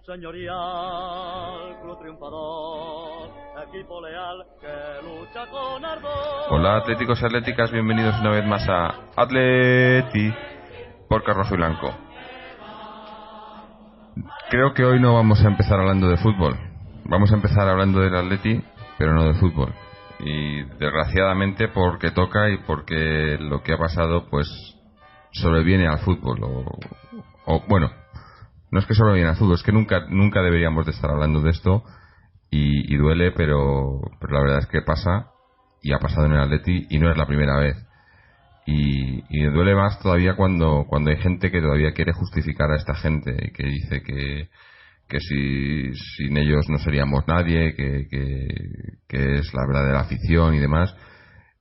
señorial, club triunfador, equipo leal que lucha con ardor. Hola atléticos y atléticas, bienvenidos una vez más a Atleti por Rojo y Blanco. Creo que hoy no vamos a empezar hablando de fútbol. Vamos a empezar hablando del Atleti, pero no de fútbol. Y desgraciadamente porque toca y porque lo que ha pasado pues sobreviene al fútbol. O bueno, no es que sobreviene al fútbol, es que nunca deberíamos de estar hablando de esto. Y duele, pero la verdad es que pasa, y ha pasado en el Atleti, y no es la primera vez. Y duele más todavía cuando hay gente que todavía quiere justificar a esta gente, y que dice que si sin ellos no seríamos nadie, que es la verdadera afición y demás.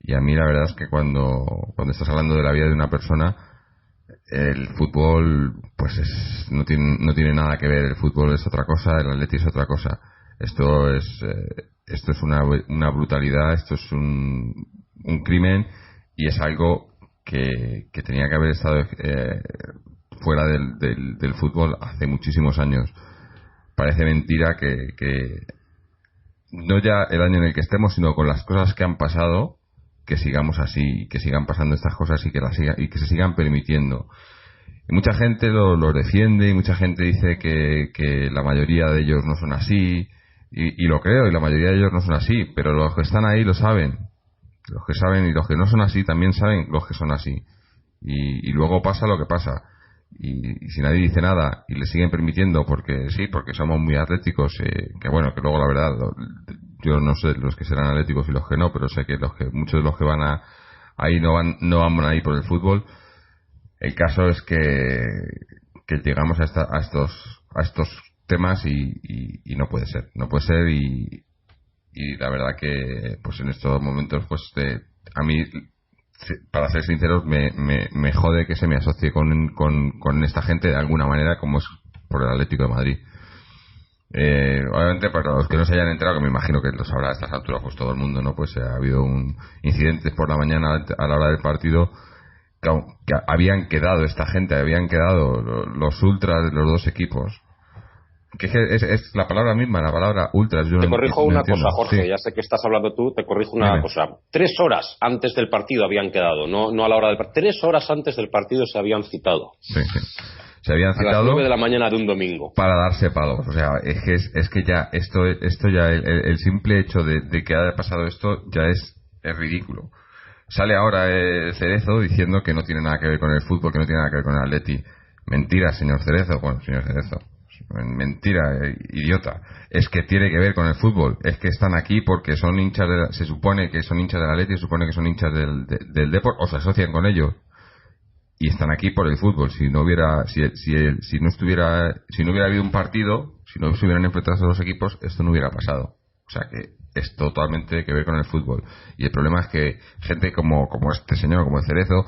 Y a mí la verdad es que cuando estás hablando de la vida de una persona, el fútbol pues no tiene nada que ver. El fútbol es otra cosa, el Atleti es otra cosa. Esto es una brutalidad, esto es un crimen, y es algo que tenía que haber estado fuera del fútbol hace muchísimos años. Parece mentira que no ya el año en el que estemos, sino con las cosas que han pasado, que sigamos así, que sigan pasando estas cosas y que se sigan permitiendo. Y mucha gente lo defiende, y mucha gente dice que la mayoría de ellos no son así, y lo creo, y la mayoría de ellos no son así, pero los que están ahí lo saben. Los que saben, y los que no son así también saben los que son así. Y luego pasa lo que pasa. Y si nadie dice nada y le siguen permitiendo porque somos muy atléticos, que luego la verdad yo no sé los que serán atléticos y los que no, pero sé que muchos de los que van ahí no van ahí por el fútbol. El caso es que llegamos a estos temas y no puede ser y la verdad que pues en estos momentos pues a mí, para ser sinceros, me jode que se me asocie con esta gente de alguna manera, como es por el Atlético de Madrid. Obviamente para los que no se hayan enterado, que me imagino que lo sabrá a estas alturas pues todo el mundo, ¿no? Pues ha habido un incidente por la mañana a la hora del partido, que habían quedado los ultras de los dos equipos, que es la palabra misma, la palabra ultras. Te corrijo una cosa, Jorge, sí. Ya sé que estás hablando tú, te corrijo una cosa. 3 horas antes del partido habían quedado, no a la hora del partido. 3 horas antes del partido se habían citado. Sí. Se habían citado a las 9 de la mañana de un domingo. Para darse palos. O sea, es que ya esto ya el simple hecho de que haya pasado esto ya es ridículo. Sale ahora Cerezo diciendo que no tiene nada que ver con el fútbol, que no tiene nada que ver con el Atleti. Mentira, señor Cerezo. Bueno, señor Cerezo, mentira, idiota. Es que tiene que ver con el fútbol. Es que están aquí porque son hinchas se supone que son hinchas del Atleti, se supone que son hinchas del Depor, o se asocian con ellos, y están aquí por el fútbol. Si no hubiera habido un partido, si no se hubieran enfrentado a los equipos, esto no hubiera pasado. O sea que es totalmente que ver con el fútbol. Y el problema es que gente como este señor, como el Cerezo,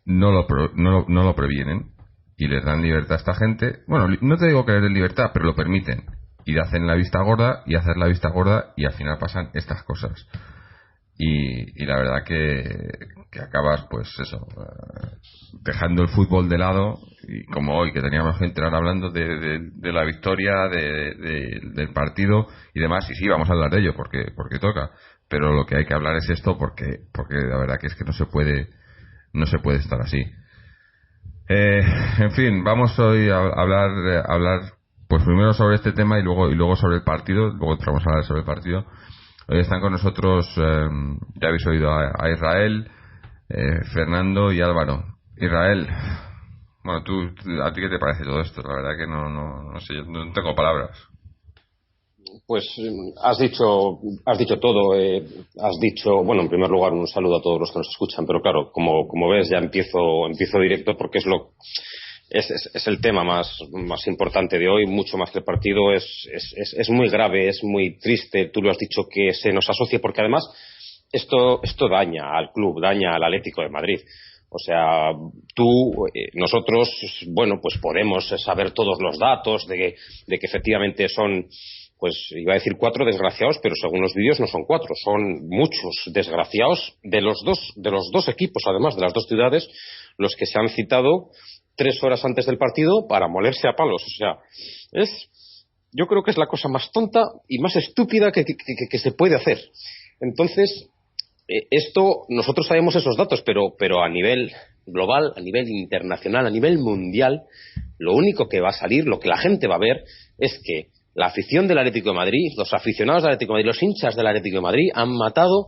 no lo previenen y les dan libertad a esta gente. Bueno, no te digo que les den libertad, pero lo permiten. Y hacen la vista gorda, y al final pasan estas cosas. Y la verdad que acabas, pues eso, dejando el fútbol de lado, y como hoy, que teníamos que entrar hablando de la victoria, del partido y demás, y sí, vamos a hablar de ello, porque toca, pero lo que hay que hablar es esto, porque la verdad que es que no se puede estar así. En fin, vamos hoy a hablar pues primero sobre este tema y luego sobre el partido. Luego vamos a hablar sobre el partido. Hoy están con nosotros, ya habéis oído a Israel, Fernando y Álvaro. Israel, bueno, ¿a ti qué te parece todo esto? La verdad que no sé, no tengo palabras. Pues has dicho todo. Has dicho, bueno, en primer lugar, un saludo a todos los que nos escuchan, pero claro, como ves, ya empiezo directo, porque es el tema más importante de hoy, mucho más que el partido. Es muy grave, es muy triste. Tú lo has dicho, que se nos asocie, porque además esto daña al club, daña al Atlético de Madrid. O sea, nosotros, bueno, pues podemos saber todos los datos de que efectivamente son, pues iba a decir 4 desgraciados, pero según los vídeos no son 4, son muchos desgraciados de los dos equipos, además de las dos ciudades, los que se han citado 3 horas antes del partido para molerse a palos. O sea, yo creo que es la cosa más tonta y más estúpida que se puede hacer. Entonces, esto, nosotros sabemos esos datos, pero a nivel global, a nivel internacional, a nivel mundial, lo único que va a salir, lo que la gente va a ver, es que la afición del Atlético de Madrid, los aficionados del Atlético de Madrid, los hinchas del Atlético de Madrid han matado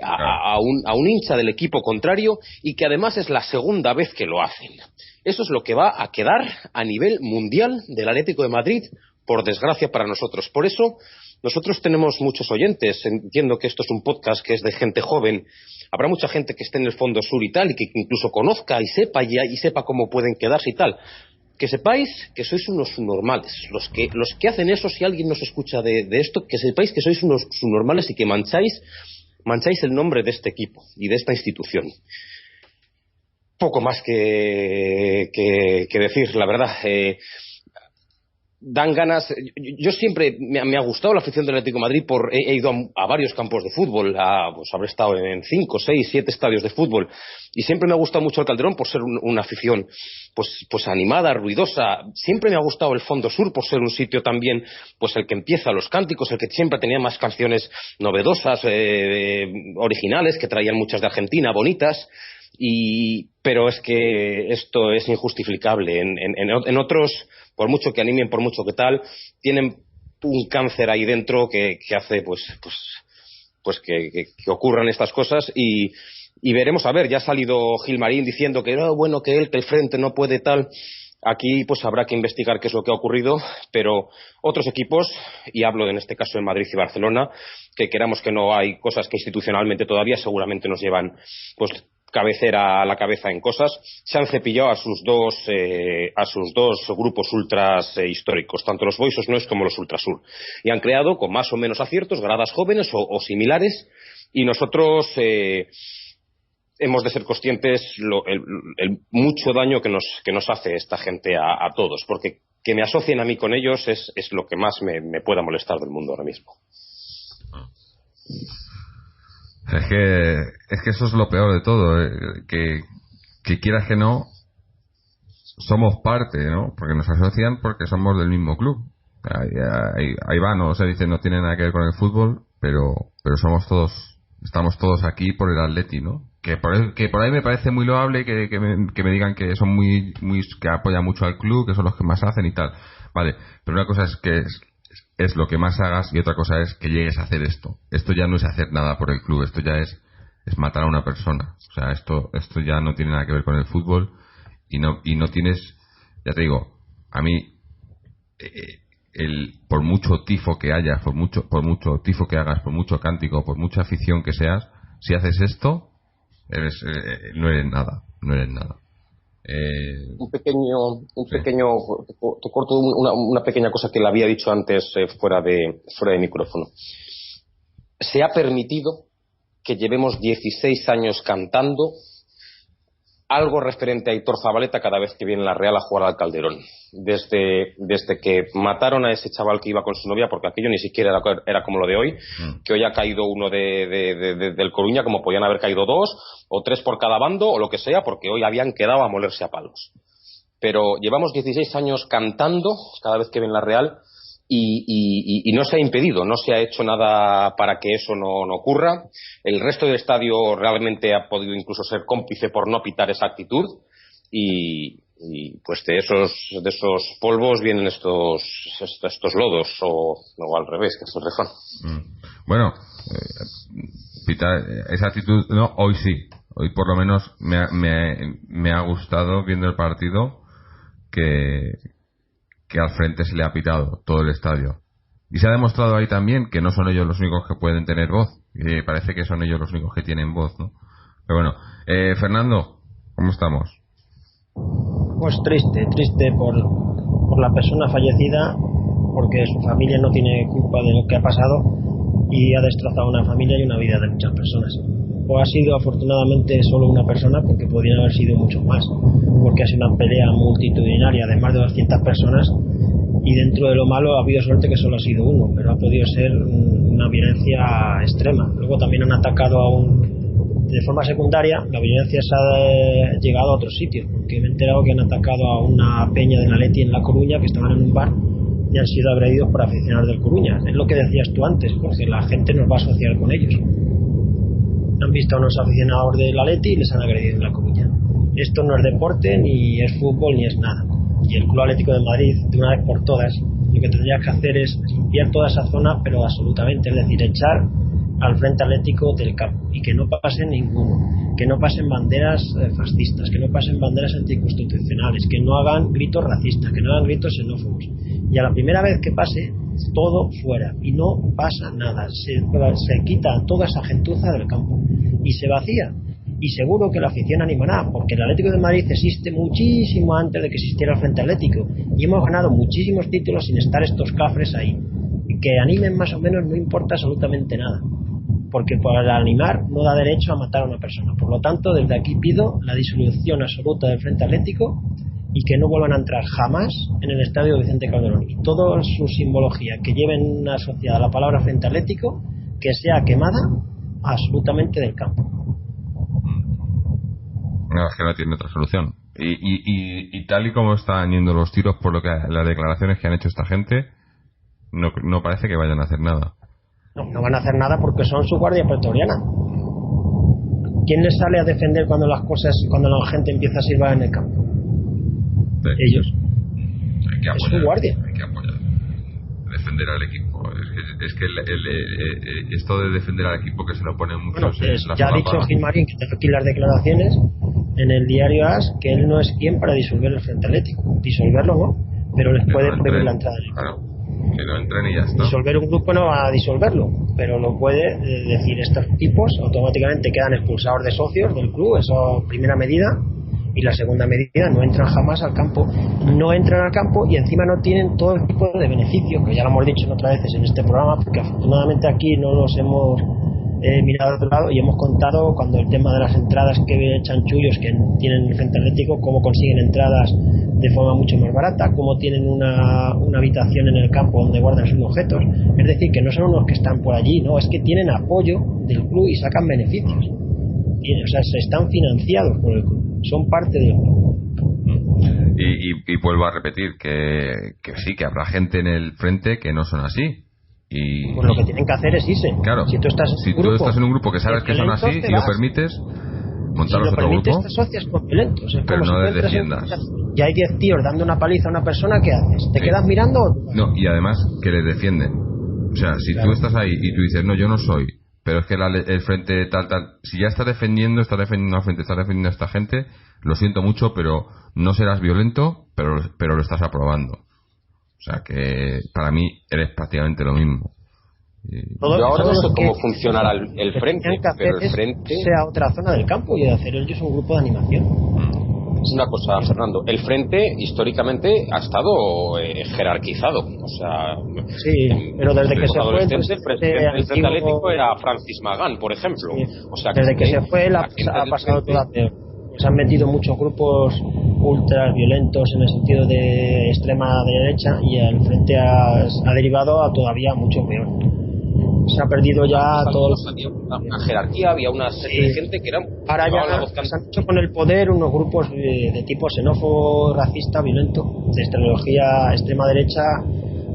a un hincha del equipo contrario, y que además es la segunda vez que lo hacen. Eso es lo que va a quedar a nivel mundial del Atlético de Madrid, por desgracia para nosotros. Por eso nosotros tenemos muchos oyentes. Entiendo que esto es un podcast que es de gente joven. Habrá mucha gente que esté en el fondo sur y tal, y que incluso conozca y sepa cómo pueden quedarse y tal. Que sepáis que sois unos subnormales. Los que hacen eso, si alguien nos escucha de esto, que sepáis que sois unos subnormales y que mancháis el nombre de este equipo y de esta institución. Poco más que decir, la verdad. Dan ganas. Yo siempre me ha gustado la afición del Atlético de Madrid. He ido a varios campos de fútbol, pues habré estado en 5, 6, 7 estadios de fútbol, y siempre me ha gustado mucho el Calderón por ser una afición pues animada, ruidosa. Siempre me ha gustado el Fondo Sur por ser un sitio también, pues el que empieza los cánticos, el que siempre tenía más canciones novedosas, originales, que traían muchas de Argentina, bonitas. Pero es que esto es injustificable. En otros, por mucho que animen, por mucho que tal, tienen un cáncer ahí dentro que hace pues que ocurran estas cosas, y veremos. A ver, ya ha salido Gilmarín diciendo que el frente no puede tal. Aquí pues habrá que investigar qué es lo que ha ocurrido, pero otros equipos, y hablo en este caso de Madrid y Barcelona, que queramos que no, hay cosas que institucionalmente todavía seguramente nos llevan pues cabecera a la cabeza en cosas. Se han cepillado a sus dos grupos ultras históricos, tanto los Boys Nois como los Ultrasur, y han creado, con más o menos aciertos, gradas jóvenes o similares, y nosotros hemos de ser conscientes el mucho daño que nos hace esta gente a todos, porque que me asocien a mí con ellos es lo que más me pueda molestar del mundo ahora mismo. Es que eso es lo peor de todo, que quieras que no, somos parte, ¿no? Porque nos asocian porque somos del mismo club. Ahí va, no se dice, no tiene nada que ver con el fútbol, pero estamos todos aquí por el Atleti, ¿no? Que por ahí me parece muy loable que me digan que son que apoyan mucho al club, que son los que más hacen y tal. Vale, pero una cosa es que es lo que más hagas, y otra cosa es que llegues a hacer esto. Esto ya no es hacer nada por el club, esto ya es matar a una persona. O sea, esto ya no tiene nada que ver con el fútbol, y no tienes, ya te digo, a mí por mucho tifo que haya, por mucho tifo que hagas, por mucho cántico, por mucha afición que seas, si haces esto, no eres nada. Te corto una pequeña cosa que le había dicho antes fuera de micrófono. Se ha permitido que llevemos 16 años cantando algo referente a Aitor Zabaleta cada vez que viene la Real a jugar al Calderón. Desde que mataron a ese chaval que iba con su novia, porque aquello ni siquiera era como lo de hoy, que hoy ha caído uno del Coruña, como podían haber caído 2 o 3 por cada bando o lo que sea, porque hoy habían quedado a molerse a palos. Pero llevamos 16 años cantando cada vez que viene la Real, y no se ha impedido, no se ha hecho nada para que eso no ocurra. El resto del estadio realmente ha podido incluso ser cómplice por no pitar esa actitud, y pues de esos polvos vienen estos lodos, o al revés, que es el refrán. Bueno, pitar esa actitud, no, hoy sí, hoy por lo menos me ha gustado, viendo el partido, que al frente se le ha pitado todo el estadio, y se ha demostrado ahí también que no son ellos los únicos que pueden tener voz, y parece que son ellos los únicos que tienen voz, ¿no? Pero bueno, Fernando, ¿cómo estamos? Pues triste por la persona fallecida, porque su familia no tiene culpa de lo que ha pasado y ha destrozado una familia y una vida de muchas personas. O ha sido afortunadamente solo una persona, porque podrían haber sido muchos más, porque ha sido una pelea multitudinaria de más de 200 personas, y dentro de lo malo ha habido suerte que solo ha sido uno, pero ha podido ser una violencia extrema. Luego también han atacado de forma secundaria, la violencia se ha llegado a otros sitios, porque me he enterado que han atacado a una peña de Atleti en La Coruña, que estaban en un bar, y han sido agredidos por aficionados del Coruña. Es lo que decías tú antes, porque la gente nos va a asociar con ellos. Han visto a unos aficionados del Atleti y les han agredido en La Coruña. Esto no es deporte, ni es fútbol, ni es nada. Y el Club Atlético de Madrid, de una vez por todas, lo que tendría que hacer es limpiar toda esa zona, pero absolutamente, es decir, echar al Frente Atlético del campo y que no pasen ninguno, que no pasen banderas fascistas, que no pasen banderas anticonstitucionales, que no hagan gritos racistas, que no hagan gritos xenófobos. Y a la primera vez que pase, todo fuera y no pasa nada, se quita toda esa gentuza del campo y se vacía. Y seguro que la afición animará, porque el Atlético de Madrid existe muchísimo antes de que existiera el Frente Atlético y hemos ganado muchísimos títulos sin estar estos cafres ahí. Que animen más o menos no importa absolutamente nada, porque por animar no da derecho a matar a una persona. Por lo tanto, desde aquí pido la disolución absoluta del Frente Atlético y que no vuelvan a entrar jamás en el estadio Vicente Calderón. Y toda su simbología que lleven asociada a la palabra Frente Atlético, que sea quemada absolutamente del campo. No, es que no tiene otra solución. Y tal y como están yendo los tiros por lo que las declaraciones que han hecho esta gente, no parece que vayan a hacer nada. No van a hacer nada porque son su guardia pretoriana. ¿Quién les sale a defender cuando la gente empieza a silbar en el campo? Sí. Ellos. Hay que apoyar, es su guardia. Hay que apoyar. Defender al equipo. Es que esto de defender al equipo que se lo ponen muchos. Ya ha dicho Gilmarín, que tengo aquí las declaraciones en el diario AS, que él no es quien para disolver el Frente Atlético. Disolverlo no, pero les puede prohibir la entrada. Claro, que no entren y ya está. Disolver un grupo no va a disolverlo, pero lo puede decir. Estos tipos automáticamente quedan expulsados de socios del club, eso primera medida. Y la segunda medida, no entran jamás al campo. No entran al campo y encima no tienen todo el tipo de beneficios, que ya lo hemos dicho en otras veces en este programa, porque afortunadamente aquí no nos hemos mirado a otro lado y hemos contado cuando el tema de las entradas que chanchullos que tienen el Frente Atlético, cómo consiguen entradas de forma mucho más barata, cómo tienen una habitación en el campo donde guardan sus objetos. Es decir, que no son unos que están por allí, no, es que tienen apoyo del club y sacan beneficios. O sea, se están financiados por el club, son parte del club. Y vuelvo a repetir que sí, que habrá gente en el frente que no son así. Pues lo que tienen que hacer es irse. Claro, si tú estás en un grupo que sabes que son así y lo permites, montaros otro grupo, te asocias con violentos, pero no les defiendas. Y hay 10 tíos dando una paliza a una persona, ¿qué haces? ¿Te quedas mirando? No, y además que les defienden. O sea, si tú estás ahí y tú dices, no, yo no soy, pero es que el frente tal, si ya estás defendiendo al frente, estás defendiendo a esta gente, lo siento mucho, pero no serás violento, pero lo estás aprobando. O sea que para mí eres prácticamente lo mismo. Yo ahora no sé cómo funcionará el frente, pero el frente sea otra zona del campo y hacer ellos un grupo de animación. Es una cosa, Fernando, el frente históricamente ha estado jerarquizado, o sea, sí, pero desde que se fue el presidente del Frente Atlético era Francis Magán, por ejemplo. Sí. O sea, desde que se fue ha pasado toda peor. Se han metido muchos grupos ultra violentos en el sentido de extrema derecha y el frente ha derivado a todavía mucho peor. Se ha perdido ya todo. Había una jerarquía, había una serie de gente que eran. Ahora ya se han hecho con el poder unos grupos de tipo xenófobo, racista, violento, de ideología extrema derecha.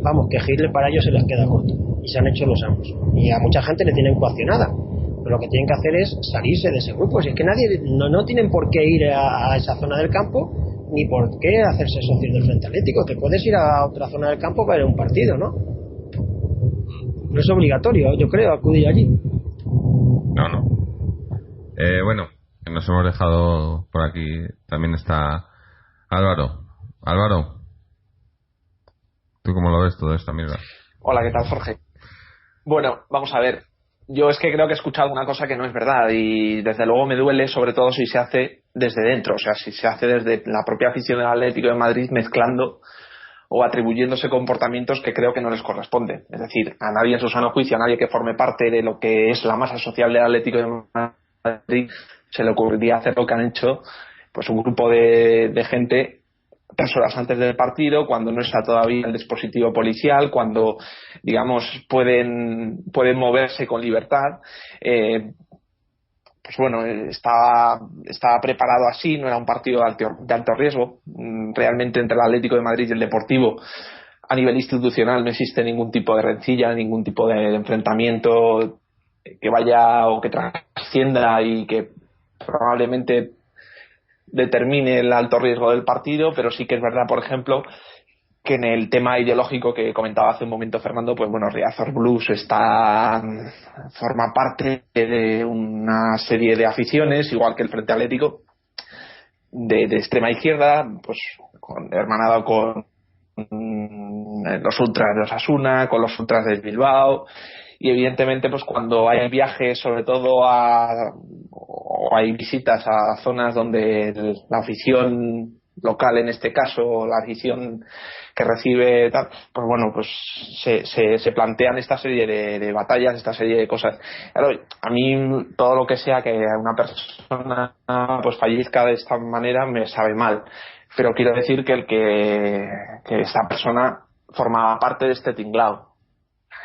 Vamos, que Hitler para ellos se les queda corto. Y se han hecho los amos. Y a mucha gente le tienen coaccionada. Pero lo que tienen que hacer es salirse de ese grupo. Si es que nadie no tienen por qué ir a esa zona del campo, ni por qué hacerse socios del Frente Atlético. Te puedes ir a otra zona del campo para ir a un partido, ¿no? No es obligatorio, yo creo, acudir allí. No. Bueno, nos hemos dejado por aquí. También está Álvaro. Álvaro, ¿tú cómo lo ves toda esta mierda? Hola, ¿qué tal, Jorge? Bueno, vamos a ver. Yo es que creo que he escuchado alguna cosa que no es verdad y desde luego me duele, sobre todo si se hace desde dentro, o sea, si se hace desde la propia afición del Atlético de Madrid mezclando o atribuyéndose comportamientos que creo que no les corresponden. Es decir, a nadie en su sano juicio, a nadie que forme parte de lo que es la masa social del Atlético de Madrid se le ocurriría hacer lo que han hecho pues un grupo de gente 3 horas antes del partido, cuando no está todavía el dispositivo policial, cuando digamos pueden moverse con libertad. Pues bueno, estaba preparado así, no era un partido de alto riesgo. Realmente entre el Atlético de Madrid y el Deportivo a nivel institucional no existe ningún tipo de rencilla, ningún tipo de enfrentamiento que vaya o que trascienda y que probablemente determine el alto riesgo del partido, pero sí que es verdad, por ejemplo, que en el tema ideológico que comentaba hace un momento Fernando, pues bueno, Riazor Blues forma parte de una serie de aficiones, igual que el Frente Atlético, de extrema izquierda, pues hermanado con los ultras de Osasuna, con los ultras de Bilbao, y evidentemente pues cuando hay viajes, sobre todo o hay visitas a zonas donde la afición local, en este caso la afición que recibe tal, pues bueno, pues se plantean esta serie de batallas, esta serie de cosas. Claro, a mí todo lo que sea que una persona pues fallezca de esta manera me sabe mal, pero quiero decir que esta persona formaba parte de este tinglao.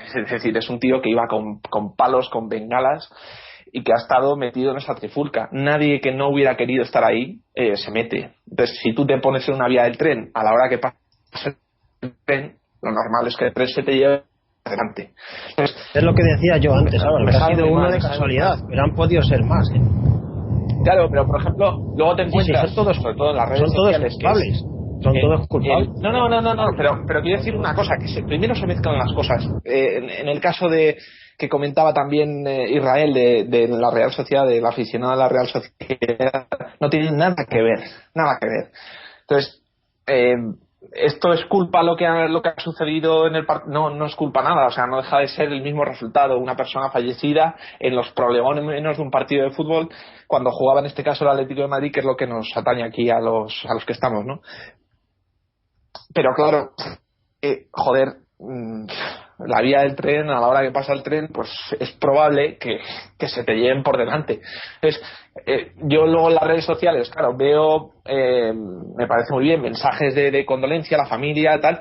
Es decir, es un tío que iba con palos, con bengalas, y que ha estado metido en esa trifulca. Nadie que no hubiera querido estar ahí se mete. Entonces, si tú te pones en una vía del tren a la hora que pasa el tren, lo normal es que el tren se te lleve adelante. Entonces, es lo que decía yo antes, ahora ha sido uno de casualidad, pero han podido ser más. Claro, pero por ejemplo, luego te encuentras, son todos, sobre todo en las redes son todos sociales, culpables. Son todos culpables. No, pero quiero decir una cosa, que primero se mezclan las cosas. En el caso de que comentaba también Israel de la Real Sociedad, del aficionado a la Real Sociedad, no tiene nada que ver. Entonces, esto es culpa lo que ha sucedido en el partido. No es culpa nada, o sea, no deja de ser el mismo resultado, una persona fallecida en los problemones de un partido de fútbol cuando jugaba en este caso el Atlético de Madrid, que es lo que nos atañe aquí a los que estamos, ¿no? Pero claro, la vía del tren, a la hora que pasa el tren, pues es probable que se te lleven por delante. Entonces, yo luego en las redes sociales, claro, veo, me parece muy bien, mensajes de condolencia a la familia, tal,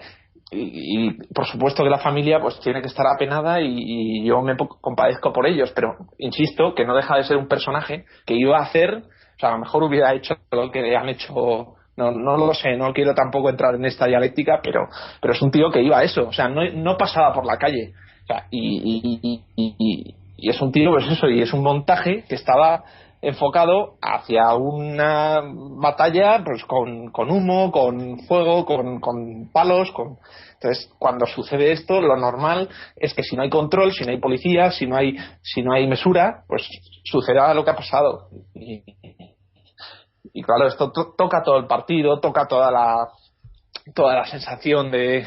y por supuesto que la familia pues tiene que estar apenada y yo me compadezco por ellos, pero insisto que no deja de ser un personaje que iba a hacer, o sea, a lo mejor hubiera hecho lo que han hecho. No lo sé, no quiero tampoco entrar en esta dialéctica, pero es un tío que iba a eso, o sea, no pasaba por la calle, o sea, y es un tío, pues eso, y es un montaje que estaba enfocado hacia una batalla, pues con humo, con fuego, con palos, entonces cuando sucede esto, lo normal es que si no hay control, si no hay policía, si no hay mesura, pues sucederá lo que ha pasado. Y claro, esto toca todo el partido, toca toda la sensación de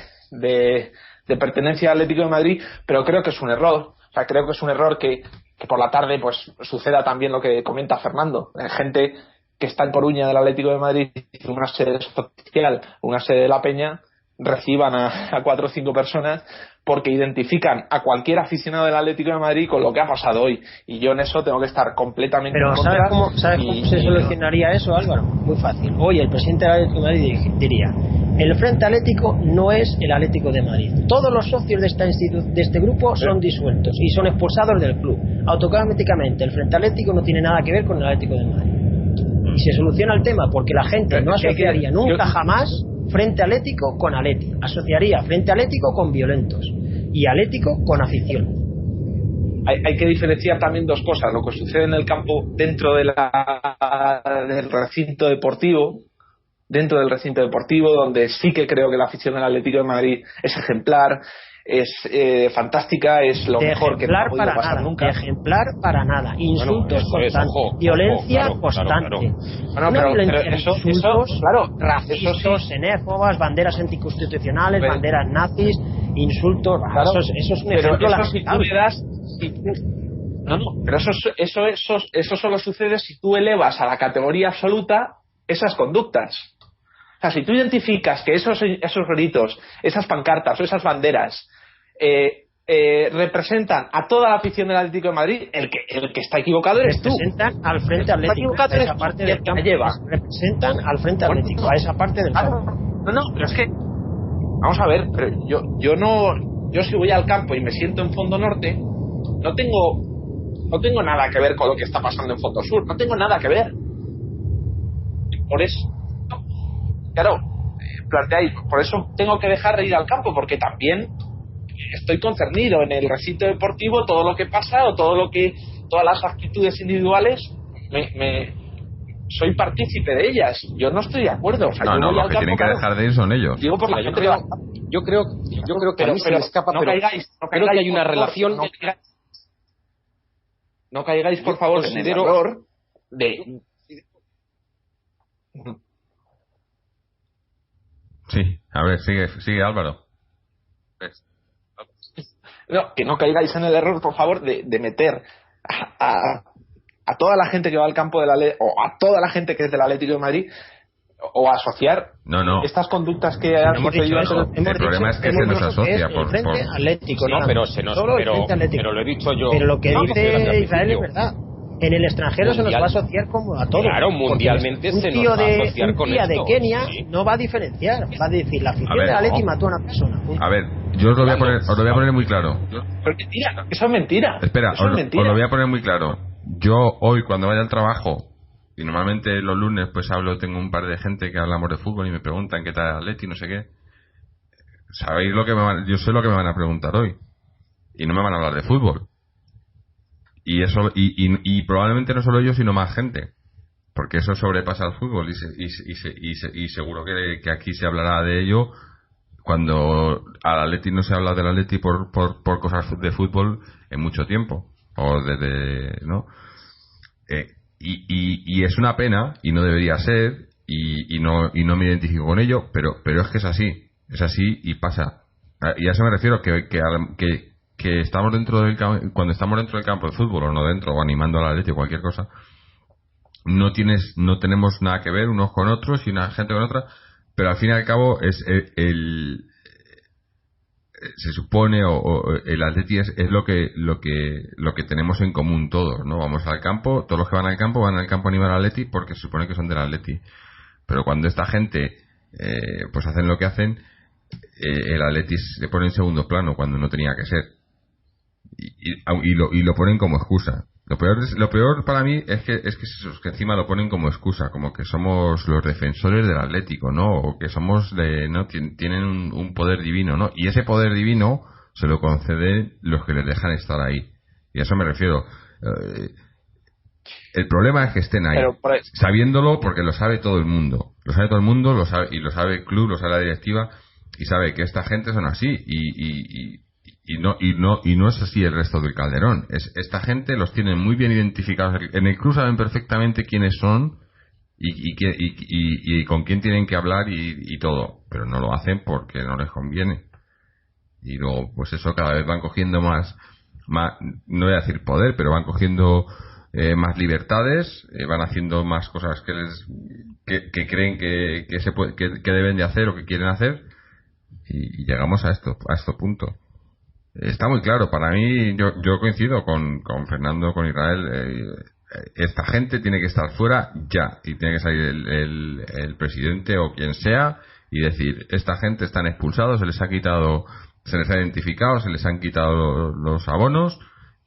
pertenencia al Atlético de Madrid, pero creo que es un error. O sea, creo que es un error que por la tarde pues suceda también lo que comenta Fernando. Gente que está en Coruña del Atlético de Madrid, una sede social, una sede de La Peña, reciban a 4 o 5 personas porque identifican a cualquier aficionado del Atlético de Madrid con lo que ha pasado hoy, y yo en eso tengo que estar completamente pero en contra. ¿sabes cómo se solucionaría eso, Álvaro? Muy fácil. Hoy el presidente del Atlético de Madrid diría: el Frente Atlético no es el Atlético de Madrid, todos los socios de este grupo son disueltos y son expulsados del club. Automáticamente el Frente Atlético no tiene nada que ver con el Atlético de Madrid, y se soluciona el tema, porque la gente no asociaría nunca jamás Frente Atlético con Atleti, asociaría Frente Atlético con violentos y Atlético con afición. Hay que diferenciar también dos cosas: lo que sucede en el campo dentro del recinto deportivo, donde sí que creo que la afición del Atlético de Madrid es ejemplar, es fantástica, es lo mejor que no ha podido pasar nunca. Ejemplar para nada, insultos constantes, violencia constante. Pero eso, claro, racistas, xenófobas, banderas anticonstitucionales, banderas nazis, insultos, claro, eso es un ejemplo. Pero eso si tú le das, pero eso solo sucede si tú elevas a la categoría absoluta esas conductas. O sea, si tú identificas que esos gritos, esas pancartas o esas banderas representan a toda la afición del Atlético de Madrid, el que está equivocado eres tú. Representan al Frente Atlético, a esa parte del campo. Representan al Frente Atlético, a esa parte del campo. No, pero es que vamos a ver, pero yo si voy al campo y me siento en Fondo Norte, no tengo nada que ver con lo que está pasando en Fondo Sur, no tengo nada que ver. Por eso, claro, planteáis. Por eso tengo que dejar de ir al campo, porque también estoy concernido en el recinto deportivo. Todo lo que pasa o todas las actitudes individuales soy partícipe de ellas. Yo no estoy de acuerdo. O sea, no, los que tienen que dejar de ir son ellos. Digo por la gente que va. Yo creo que a mí se me escapa, no pero caigáis, creo que hay una relación. No caigáis, por favor, en el error de. Sí, a ver, sigue Álvaro. No, que no caigáis en el error, por favor, de meter a toda la gente que va al campo de la o a toda la gente que es del Atlético de Madrid, o asociar estas conductas que han sucedido. El problema es que se nos asocia por Frente Atlético, no, pero lo he dicho yo. Pero lo que dice Israel es verdad. En el extranjero se nos va a asociar como a todos. Claro, mundialmente se nos va a asociar con esto. Un tío de Kenia no va a diferenciar, va a decir la afición del Atleti mató a una persona. A ver, yo os lo voy a poner muy claro. Pero mentira, eso es mentira. Espera, os lo voy a poner muy claro. Yo hoy cuando vaya al trabajo, y normalmente los lunes pues tengo un par de gente que hablamos de fútbol y me preguntan qué tal el Atleti, no sé qué. Sabéis yo sé lo que me van a preguntar hoy. Y no me van a hablar de fútbol. Y eso y probablemente no solo yo sino más gente, porque eso sobrepasa el fútbol y seguro que aquí se hablará de ello cuando al Atleti no se habla del Atleti por cosas de fútbol en mucho tiempo o no y es una pena y no debería ser y no me identifico con ello, pero es que es así y pasa. Y a eso me refiero que estamos cuando estamos dentro del campo de fútbol o no dentro o animando al Atleti o cualquier cosa, no tenemos nada que ver unos con otros y una gente con otra, pero al fin y al cabo es se supone o el Atleti es lo que tenemos en común todos, ¿no? Vamos al campo, todos los que van al campo a animar al Atleti porque se supone que son del Atleti, pero cuando esta gente pues hacen lo que hacen, el Atleti se pone en segundo plano cuando no tenía que ser. Y lo ponen como excusa. Lo peor para mí es que encima lo ponen como excusa, como que somos los defensores del Atlético, ¿no? O que somos tienen un poder divino, ¿no? Y ese poder divino se lo conceden los que les dejan estar ahí. Y a eso me refiero. El problema es que estén ahí, sabiéndolo, porque lo sabe todo el mundo. Lo sabe todo el mundo, lo sabe el club, lo sabe la directiva, y sabe que esta gente son así, y no es así el resto del Calderón. Esta gente los tienen muy bien identificados. En el club saben perfectamente quiénes son y con quién tienen que hablar y todo, pero no lo hacen porque no les conviene. Y luego, pues eso, cada vez van cogiendo más no voy a decir poder, pero van cogiendo más libertades, van haciendo más cosas que creen que deben de hacer o que quieren hacer, y llegamos a este punto. Está muy claro, para mí, yo coincido con Fernando, con Israel. Esta gente tiene que estar fuera ya, y tiene que salir el presidente o quien sea y decir, esta gente están expulsados, se les ha identificado, se les han quitado los abonos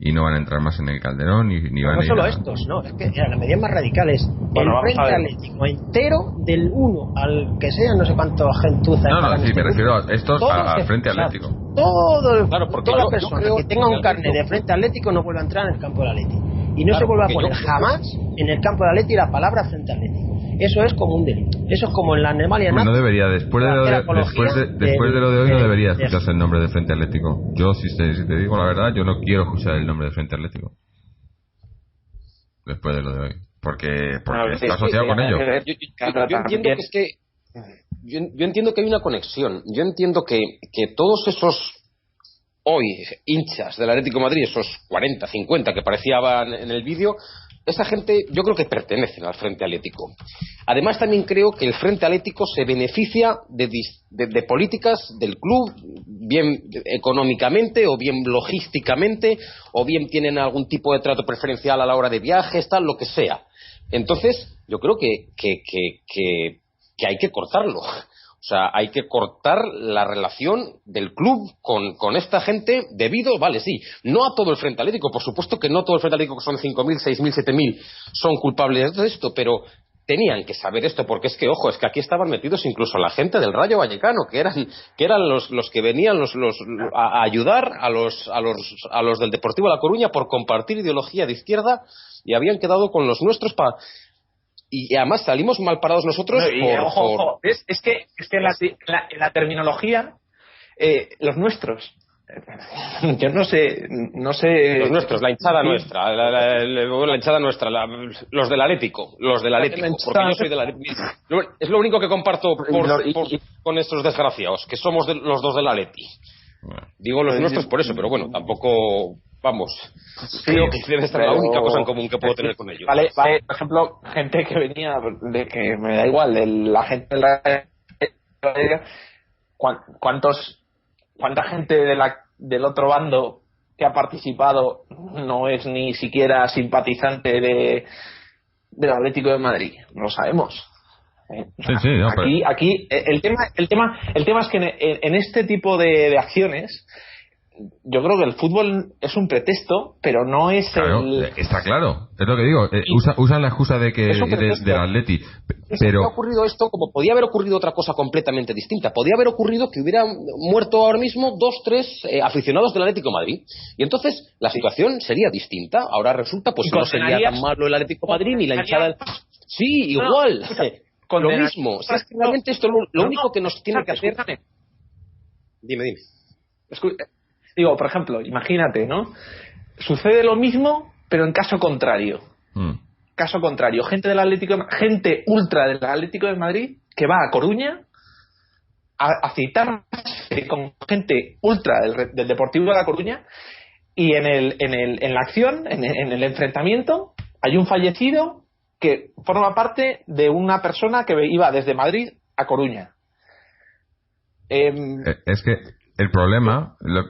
y no van a entrar más en el Calderón ni van a ir. No solo estos, no, es que las medidas más radicales, el Frente Atlético entero, del 1 al que sea, no sé cuánto gentuza. Sí, me refiero a estos al Frente Atlético. Toda persona que tenga un carnet de Frente Atlético no vuelve a entrar en el campo del Atleti. Y no se vuelve a poner jamás en el campo del Atleti la palabra Frente Atlético. Eso es como un delito. Eso es como en la Alemania. No debería, después de lo de hoy, no debería escucharse el nombre de Frente Atlético. Yo, si te digo la verdad, yo no quiero escuchar el nombre de Frente Atlético. Después de lo de hoy. Porque está asociado con ello. Yo entiendo que es que yo entiendo que hay una conexión. Yo entiendo que todos esos hoy hinchas del Atlético de Madrid, esos 40, 50 que parecían en el vídeo, esa gente yo creo que pertenecen al Frente Atlético. Además también creo que el Frente Atlético se beneficia de políticas del club, bien económicamente o bien logísticamente, o bien tienen algún tipo de trato preferencial a la hora de viajes, tal, lo que sea. Entonces yo creo que hay que cortarlo. O sea, hay que cortar la relación del club con esta gente debido, vale, sí, no a todo el Frente Atlético, por supuesto que no todo el Frente Atlético, que son 5.000, 6.000, 7.000, son culpables de esto, pero tenían que saber esto, porque es que, ojo, es que aquí estaban metidos incluso la gente del Rayo Vallecano, que eran los que venían a ayudar a los del Deportivo La Coruña por compartir ideología de izquierda, y habían quedado con los nuestros y además salimos mal parados nosotros. Ojo. Es que en la terminología, los nuestros. Yo no sé. Los nuestros, la hinchada nuestra, la hinchada nuestra, los del Atlético, porque yo soy del Atlético. Es lo único que comparto con estos desgraciados, que somos los dos del Atleti. Digo los nuestros por eso, pero bueno, tampoco, vamos, creo que debe ser la única cosa en común que puedo tener con ellos. Vale, por ejemplo, gente que venía, de que me da igual, de la gente de la... ¿Cuánta gente del otro bando que ha participado no es ni siquiera simpatizante del Atlético de Madrid? No lo sabemos. Sí, no, aquí el tema es que en este tipo de acciones yo creo que el fútbol es un pretexto, pero no es claro, está claro, es lo que digo, usan la excusa de que del Atleti, pero ha ocurrido esto como podía haber ocurrido otra cosa completamente distinta. Podía haber ocurrido que hubieran muerto ahora mismo 2-3 aficionados del Atlético de Madrid, y entonces la situación sería distinta. Ahora resulta pues que no sería tan malo el Atlético de Madrid ni la hinchada. Sí, igual, lo mismo. Si es que realmente esto lo único que nos tiene que hacer. Dime. Digo, por ejemplo, imagínate, ¿no? Sucede lo mismo, pero en caso contrario. Caso contrario, gente ultra del Atlético de Madrid que va a Coruña a citarse con gente ultra del Deportivo de La Coruña, y en la acción, en el enfrentamiento, hay un fallecido que forma parte de una persona que iba desde Madrid a Coruña. Es que el problema el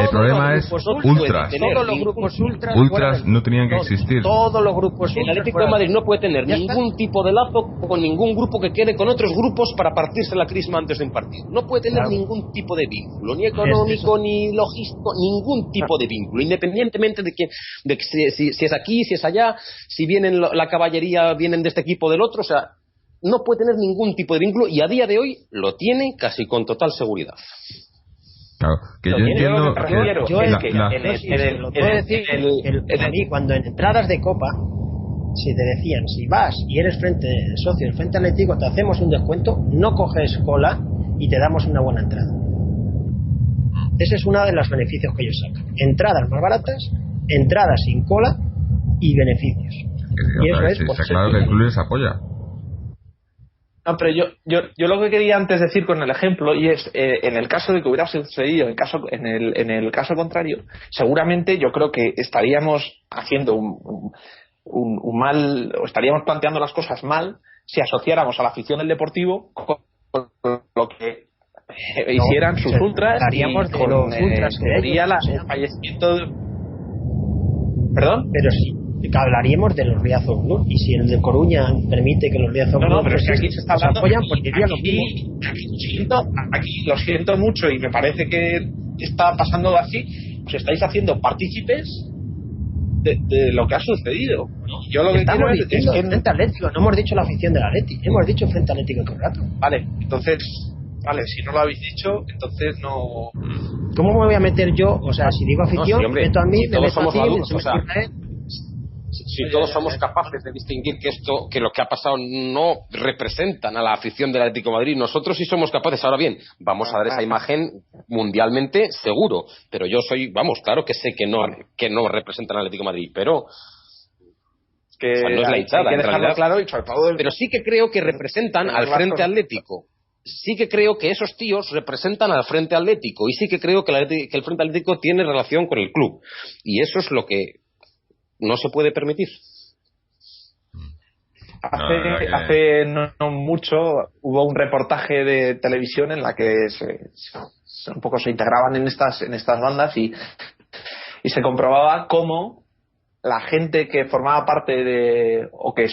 problema es ultras. Todos los grupos ultras no tenían que existir. Todos los grupos el Atlético de Madrid no puede tener ningún tipo de lazo con ningún grupo que quede con otros grupos para partirse la crisma antes de un partido. No puede tener ningún tipo de vínculo, ni económico, ni logístico, ningún tipo de vínculo, independientemente de que si es aquí, si es allá, si vienen la caballería, vienen de este equipo o del otro. O sea, no puede tener ningún tipo de vínculo, y a día de hoy lo tiene casi con total seguridad. Claro, que yo entiendo que a mí cuando en entradas de Copa, si te decían, si vas y eres socio del Frente Atlético, te hacemos un descuento, no coges cola y te damos una buena entrada. Ese es uno de los beneficios que ellos sacan: entradas más baratas, entradas sin cola y beneficios. Y eso es, está claro que el club les apoya. No, pero yo lo que quería antes decir con el ejemplo, y es, en el caso de que hubiera sucedido en el caso contrario, seguramente yo creo que estaríamos haciendo un mal, o estaríamos planteando las cosas mal si asociáramos a la afición del Deportivo con lo que hicieran sus ultras. Estaríamos de los ultras que sería la fallecimiento. ¿Perdón? Pero sí, hablaríamos de los Riazor Club, y si el de Coruña permite que los Riazor Club pero es que aquí se está hablando, apoyan, porque diría lo mismo. Aquí lo siento mucho, y me parece que está pasando así. Os estáis haciendo partícipes de lo que ha sucedido. Yo lo que quiero es que Frente Atlético, no hemos dicho la afición del Atleti, hemos dicho Frente Atlético todo el rato. Vale, entonces, si no lo habéis dicho, entonces no. ¿Cómo me voy a meter yo? O sea, si digo afición, no, sí, meto a mí, si me meto a ti, si todos somos capaces de distinguir que lo que ha pasado no representan a la afición del Atlético de Madrid, nosotros sí somos capaces. Ahora bien, vamos a dar esa imagen mundialmente, seguro, pero yo claro que sé que no representan al Atlético de Madrid, pero que o sea, no es la hinchada, en realidad, claro, y sobre todo pero sí que creo que representan al Frente Atlético. Sí que creo que esos tíos representan al Frente Atlético, y sí que creo que el Frente Atlético tiene relación con el club, y eso es lo que no se puede permitir. Hace no mucho hubo un reportaje de televisión en la que un poco se integraban en estas bandas, y se comprobaba cómo la gente que formaba parte de o que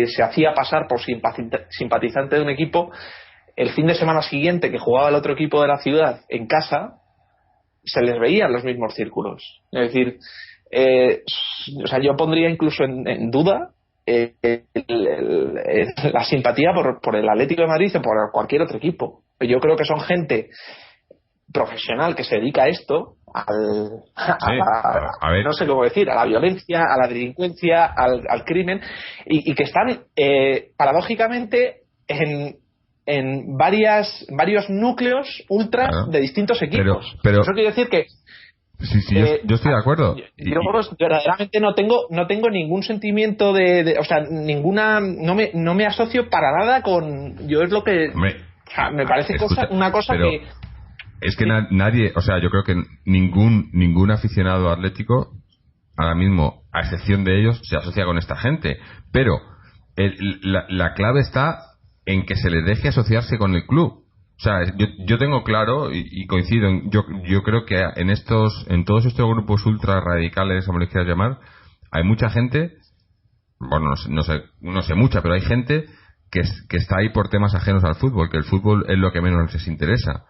se hacía pasar por simpatizante de un equipo, el fin de semana siguiente que jugaba el otro equipo de la ciudad en casa, se les veían los mismos círculos. Es decir, yo pondría incluso en duda la simpatía por el Atlético de Madrid o por cualquier otro equipo. Yo creo que son gente profesional que se dedica a esto, a ver. no sé cómo decir, a la violencia, a la delincuencia, al crimen, y que están paradójicamente en varios núcleos ultras, claro, de distintos equipos. Pero eso quiere decir que sí, yo estoy de acuerdo. Yo verdaderamente no tengo ningún sentimiento o sea, ninguna, no me asocio para nada con, yo es lo que, o sea, me parece una cosa que es que nadie, o sea, yo creo que ningún aficionado atlético ahora mismo, a excepción de ellos, se asocia con esta gente, pero la clave está en que se les deje asociarse con el club. O sea, yo tengo claro y coincido, yo creo que en todos estos grupos ultra radicales, como les quieras llamar, hay mucha gente, bueno, no sé mucha, pero hay gente que está ahí por temas ajenos al fútbol, que el fútbol es lo que menos les interesa.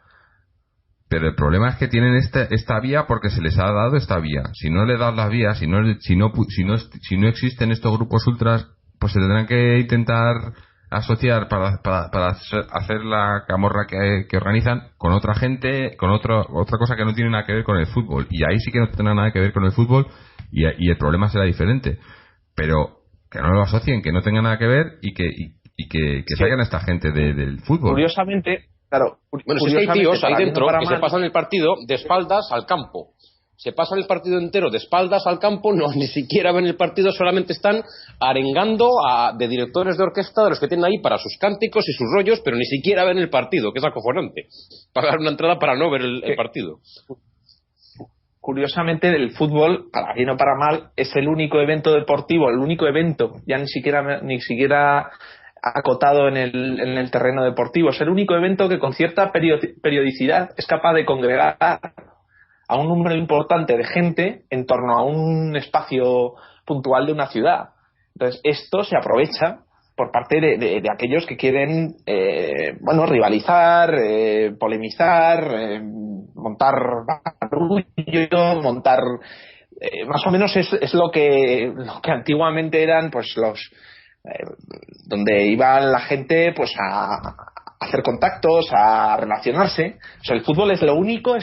Pero el problema es que tienen esta vía porque se les ha dado esta vía. Si no le das las vías, si no existen estos grupos ultras, pues se tendrán que intentar asociar para hacer la camorra que organizan con otra gente, con otra cosa que no tiene nada que ver con el fútbol, y ahí sí que no tendrá nada que ver con el fútbol, y el problema será diferente, pero que no lo asocien, que no tenga nada que ver y que saquen a esta gente del fútbol. Curiosamente, claro, bueno, si hay tíos ahí dentro que se pasan el partido de espaldas al campo. Se pasan el partido entero de espaldas al campo, no ni siquiera ven el partido, solamente están arengando de directores de orquesta, de los que tienen ahí para sus cánticos y sus rollos, pero ni siquiera ven el partido, que es acojonante. Pagar una entrada para no ver el partido. Curiosamente, el fútbol, para bien o para mal, es el único evento deportivo, el único evento, ya ni siquiera acotado en el terreno deportivo, es el único evento que con cierta periodicidad es capaz de congregar a un número importante de gente en torno a un espacio puntual de una ciudad. Entonces, esto se aprovecha por parte de aquellos que quieren rivalizar, polemizar, montar barullo, montar más o menos es lo que antiguamente eran pues los donde iba la gente pues a hacer contactos, a relacionarse. O sea, el fútbol es el único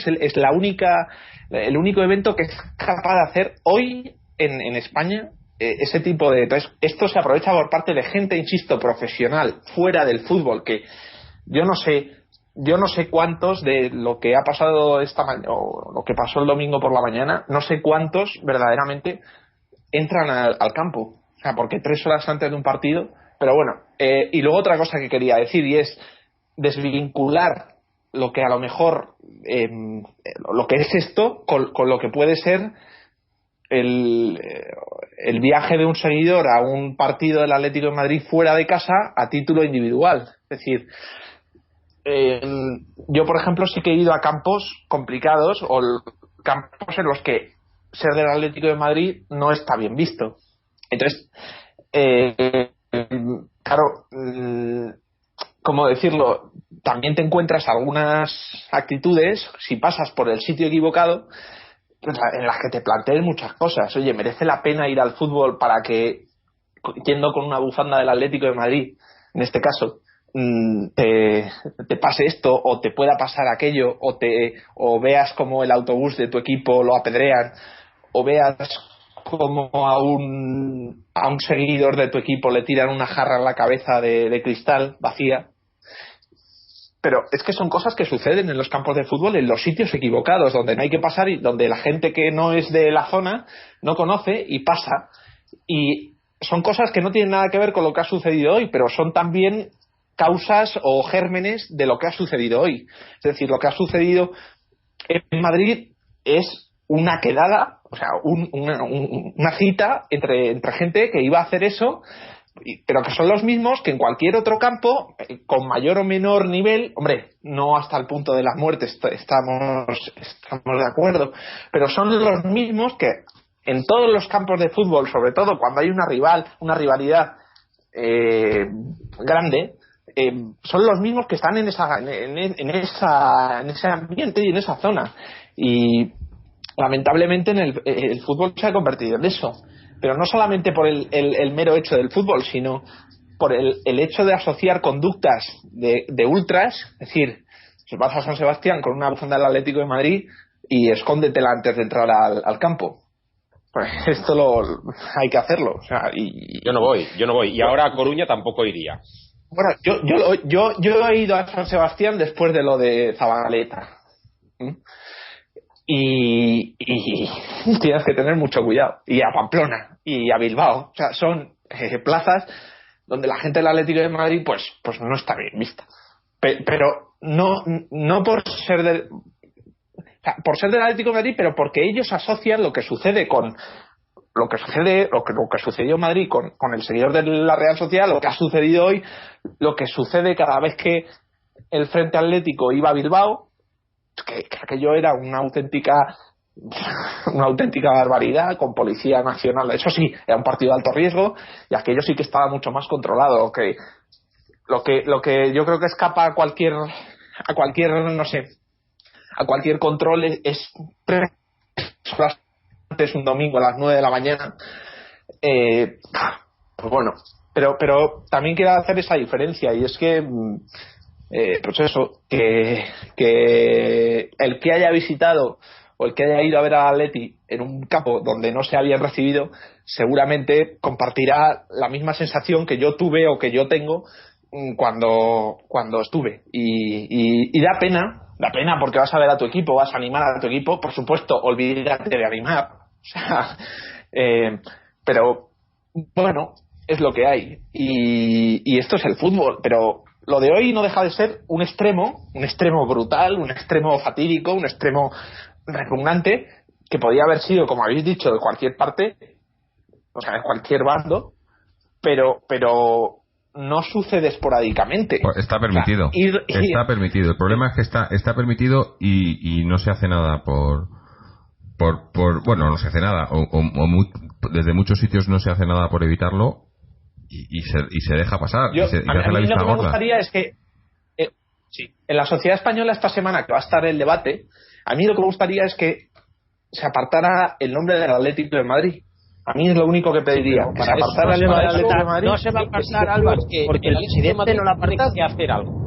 evento que es capaz de hacer hoy en España ese tipo de... Entonces, esto se aprovecha por parte de gente, insisto, profesional, fuera del fútbol, que yo no sé cuántos de lo que ha pasado esta mañana o lo que pasó el domingo por la mañana, no sé cuántos verdaderamente entran al campo. O sea, porque 3 horas antes de un partido... Pero bueno, y luego otra cosa que quería decir, y es desvincular lo que a lo mejor lo que es esto con lo que puede ser el viaje de un seguidor a un partido del Atlético de Madrid fuera de casa a título individual. Es decir, yo por ejemplo sí que he ido a campos complicados o campos en los que ser del Atlético de Madrid no está bien visto. Entonces, claro, ¿cómo decirlo? También te encuentras algunas actitudes, si pasas por el sitio equivocado, en las que te plantees muchas cosas. Oye, ¿merece la pena ir al fútbol para que, yendo con una bufanda del Atlético de Madrid, en este caso, te pase esto, o te pueda pasar aquello, o veas como el autobús de tu equipo lo apedrean, o veas como a un seguidor de tu equipo le tiran una jarra en la cabeza de cristal vacía? Pero es que son cosas que suceden en los campos de fútbol, en los sitios equivocados, donde no hay que pasar y donde la gente que no es de la zona no conoce y pasa. Y son cosas que no tienen nada que ver con lo que ha sucedido hoy, pero son también causas o gérmenes de lo que ha sucedido hoy. Es decir, lo que ha sucedido en Madrid es una quedada, o sea, una cita entre gente que iba a hacer eso, pero que son los mismos que en cualquier otro campo, con mayor o menor nivel, hombre, no hasta el punto de la muerte, estamos de acuerdo, pero son los mismos que en todos los campos de fútbol, sobre todo cuando hay una rivalidad grande, son los mismos que están en ese ambiente y en esa zona. Y lamentablemente el fútbol se ha convertido en eso. pero no solamente por el mero hecho del fútbol, sino por el hecho de asociar conductas de ultras, es decir, si vas a San Sebastián con una bufanda del Atlético de Madrid y escóndetela antes de entrar al campo. Pues esto hay que hacerlo. O sea, yo no voy. Y ahora a Coruña tampoco iría. Bueno, yo he ido a San Sebastián después de lo de Zabaleta. Y tienes que tener mucho cuidado. Y a Pamplona y a Bilbao. O sea, son plazas donde la gente del Atlético de Madrid pues no está bien vista. Pero no por ser del... O sea, por ser del Atlético de Madrid, pero porque ellos asocian lo que sucede con lo que sucedió en Madrid con el seguidor de la Real Sociedad, lo que ha sucedido hoy, lo que sucede cada vez que el Frente Atlético iba a Bilbao, que aquello era una auténtica barbaridad, con policía nacional. Eso sí, era un partido de alto riesgo y aquello sí que estaba mucho más controlado. Que lo que yo creo que escapa a cualquier no sé, a cualquier control es un domingo a las 9 de la mañana. Pues bueno, pero también quiero hacer esa diferencia, y es que pues eso, que el que haya visitado o el que haya ido a ver al Atleti en un campo donde no se habían recibido, seguramente compartirá la misma sensación que yo tuve o que yo tengo cuando estuve, y da pena porque vas a ver a tu equipo, vas a animar a tu equipo, por supuesto, olvídate de animar, o sea, pero bueno, es lo que hay, y esto es el fútbol. Pero lo de hoy no deja de ser un extremo brutal, un extremo fatídico, un extremo repugnante, que podía haber sido, como habéis dicho, de cualquier parte, o sea, de cualquier bando, pero no sucede esporádicamente. Pues está permitido. O sea, está permitido. El problema es que está permitido y no se hace nada por bueno, no se hace nada, desde muchos sitios no se hace nada por evitarlo, y se deja pasar. A hace mí la lo vista que me gorda. gustaría es que en la sociedad española esta semana que va a estar el debate, a mí lo que me gustaría es que se apartara el nombre del Atlético de Madrid. A mí es lo único que pediría, que se apartara el nombre del Atlético de Madrid. No se va a apartar, Álvaro, porque el presidente no lo aparta. Tiene que hacer algo.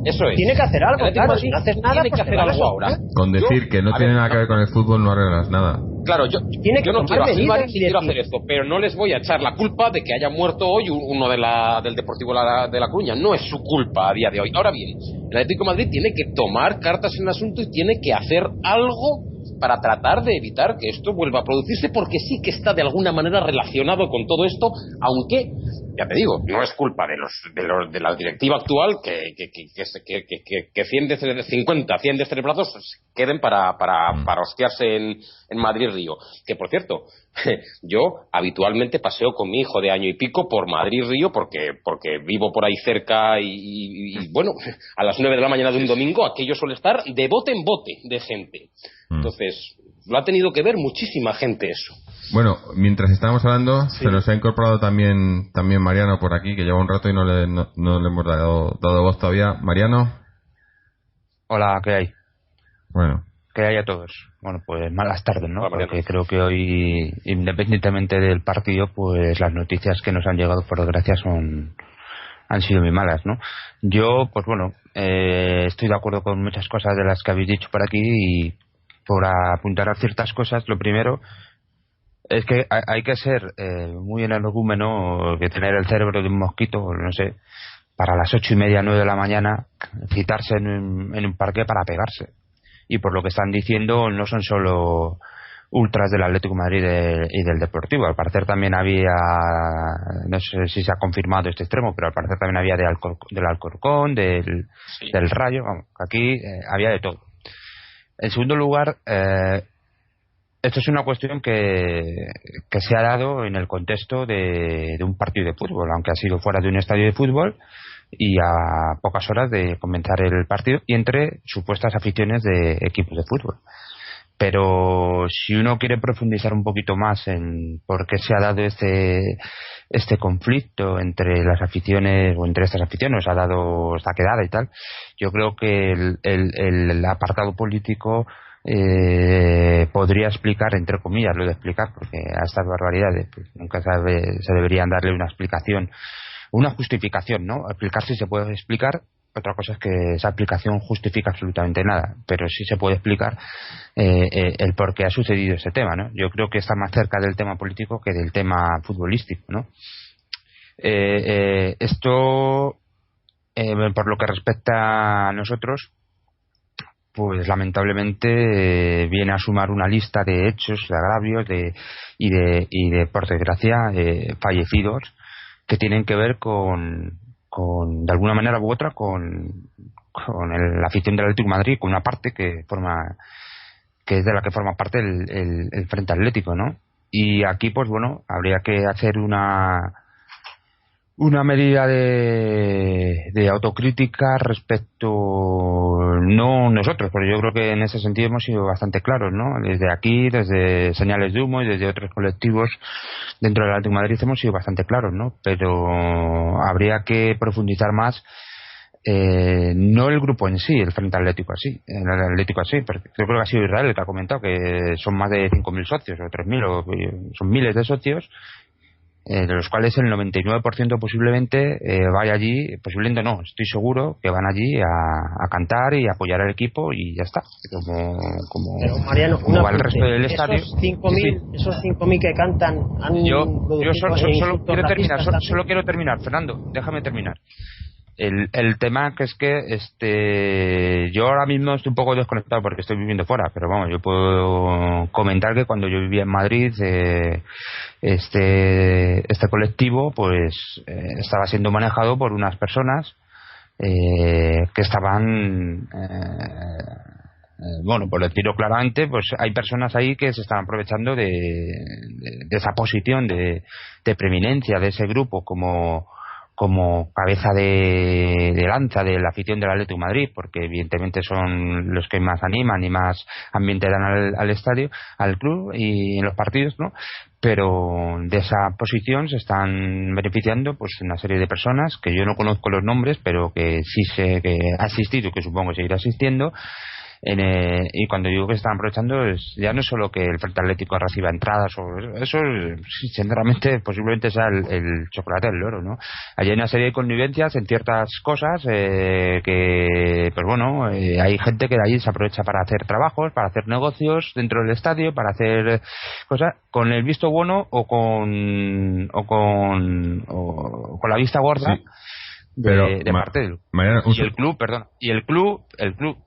Eso es. Tiene que hacer algo, El Atlético claro. de Si no haces Madrid nada, tiene pues que hacer algo ahora. Con decir que no tiene nada que ver con el fútbol no arreglas nada. Claro, yo no quiero medidas hacer esto, pero no les voy a echar la culpa de que haya muerto hoy uno del Deportivo de La Coruña. No es su culpa a día de hoy. Ahora bien, el Atlético de Madrid tiene que tomar cartas en el asunto y tiene que hacer algo para tratar de evitar que esto vuelva a producirse, porque sí que está de alguna manera relacionado con todo esto, aunque, ya te digo, no es culpa de la directiva actual que 100 descerebrados queden para hostiarse en Madrid-Río. Que, por cierto, yo habitualmente paseo con mi hijo de año y pico por Madrid-Río porque vivo por ahí cerca y bueno, a las 9 de la mañana de un domingo aquello suele estar de bote en bote de gente. Entonces, lo ha tenido que ver muchísima gente eso. Bueno, mientras estábamos hablando, se nos ha incorporado también Mariano por aquí, que lleva un rato y no le hemos dado voz todavía. Mariano. Hola, ¿qué hay? Bueno. ¿Qué hay a todos? Bueno, pues malas tardes, ¿no? Hola, porque creo que hoy, independientemente del partido, pues las noticias que nos han llegado, por desgracia, han sido muy malas, ¿no? Yo, pues bueno, estoy de acuerdo con muchas cosas de las que habéis dicho por aquí, y por apuntar a ciertas cosas, lo primero es que hay que ser muy energúmeno, que tener el cerebro de un mosquito, no sé, para las 8:30, 9 de la mañana, citarse en un parque para pegarse. Y por lo que están diciendo, no son solo ultras del Atlético de Madrid y del Deportivo. Al parecer también había, no sé si se ha confirmado este extremo, pero al parecer también había del Alcorcón, del Rayo. Vamos, aquí había de todo. En segundo lugar, esto es una cuestión que se ha dado en el contexto de un partido de fútbol, aunque ha sido fuera de un estadio de fútbol y a pocas horas de comenzar el partido, y entre supuestas aficiones de equipos de fútbol. Pero si uno quiere profundizar un poquito más en por qué se ha dado este conflicto entre las aficiones, o entre estas aficiones, ha dado esta quedada y tal, yo creo que el apartado político podría explicar, entre comillas, lo de explicar, porque a estas barbaridades pues, nunca se deberían darle una explicación, una justificación, ¿no? Explicar si se puede explicar. Otra cosa es que esa explicación justifica absolutamente nada, pero sí se puede explicar el por qué ha sucedido ese tema, ¿no? Yo creo que está más cerca del tema político que del tema futbolístico, ¿no? Esto, por lo que respecta a nosotros, pues lamentablemente viene a sumar una lista de hechos, de agravios y de por desgracia fallecidos que tienen que ver con de alguna manera u otra con la afición del Atlético de Madrid, con una parte que es de la que forma parte el Frente Atlético, ¿no? Y aquí pues bueno, habría que hacer una medida de autocrítica respecto, no nosotros, pero yo creo que en ese sentido hemos sido bastante claros, ¿no? Desde aquí, desde Señales de Humo y desde otros colectivos dentro del Atlético de Madrid hemos sido bastante claros, ¿no? Pero habría que profundizar más, no el grupo en sí, el Frente Atlético así, el Atlético así, porque yo creo que ha sido Israel el que ha comentado que son más de 5.000 socios o 3.000 o son miles de socios, de los cuales el 99% posiblemente vaya allí, posiblemente no, estoy seguro que van allí a cantar y apoyar al equipo y ya está, pero Mariano, como va el resto del estadio. Esos 5.000 que cantan yo solo quiero terminar, Fernando, déjame terminar. El tema que es que yo ahora mismo estoy un poco desconectado porque estoy viviendo fuera, pero vamos, yo puedo comentar que cuando yo vivía en Madrid este colectivo pues estaba siendo manejado por unas personas que estaban bueno, por decirlo claramente, pues hay personas ahí que se están aprovechando de esa posición de preeminencia de ese grupo como cabeza de lanza de la afición del Atlético de Madrid, porque evidentemente son los que más animan y más ambiente dan al estadio, al club y en los partidos, ¿no? Pero de esa posición se están beneficiando pues una serie de personas que yo no conozco los nombres, pero que sí sé que ha asistido y que supongo que seguirá asistiendo. Y cuando digo que se están aprovechando ya no es solo que el Frente Atlético reciba entradas o eso sinceramente posiblemente sea el chocolate del loro, ¿no? Hay una serie de connivencias en ciertas cosas que pues bueno, hay gente que de ahí se aprovecha para hacer trabajos, para hacer negocios dentro del estadio, para hacer cosas con el visto bueno o con la vista gorda. Sí. De parte del y el club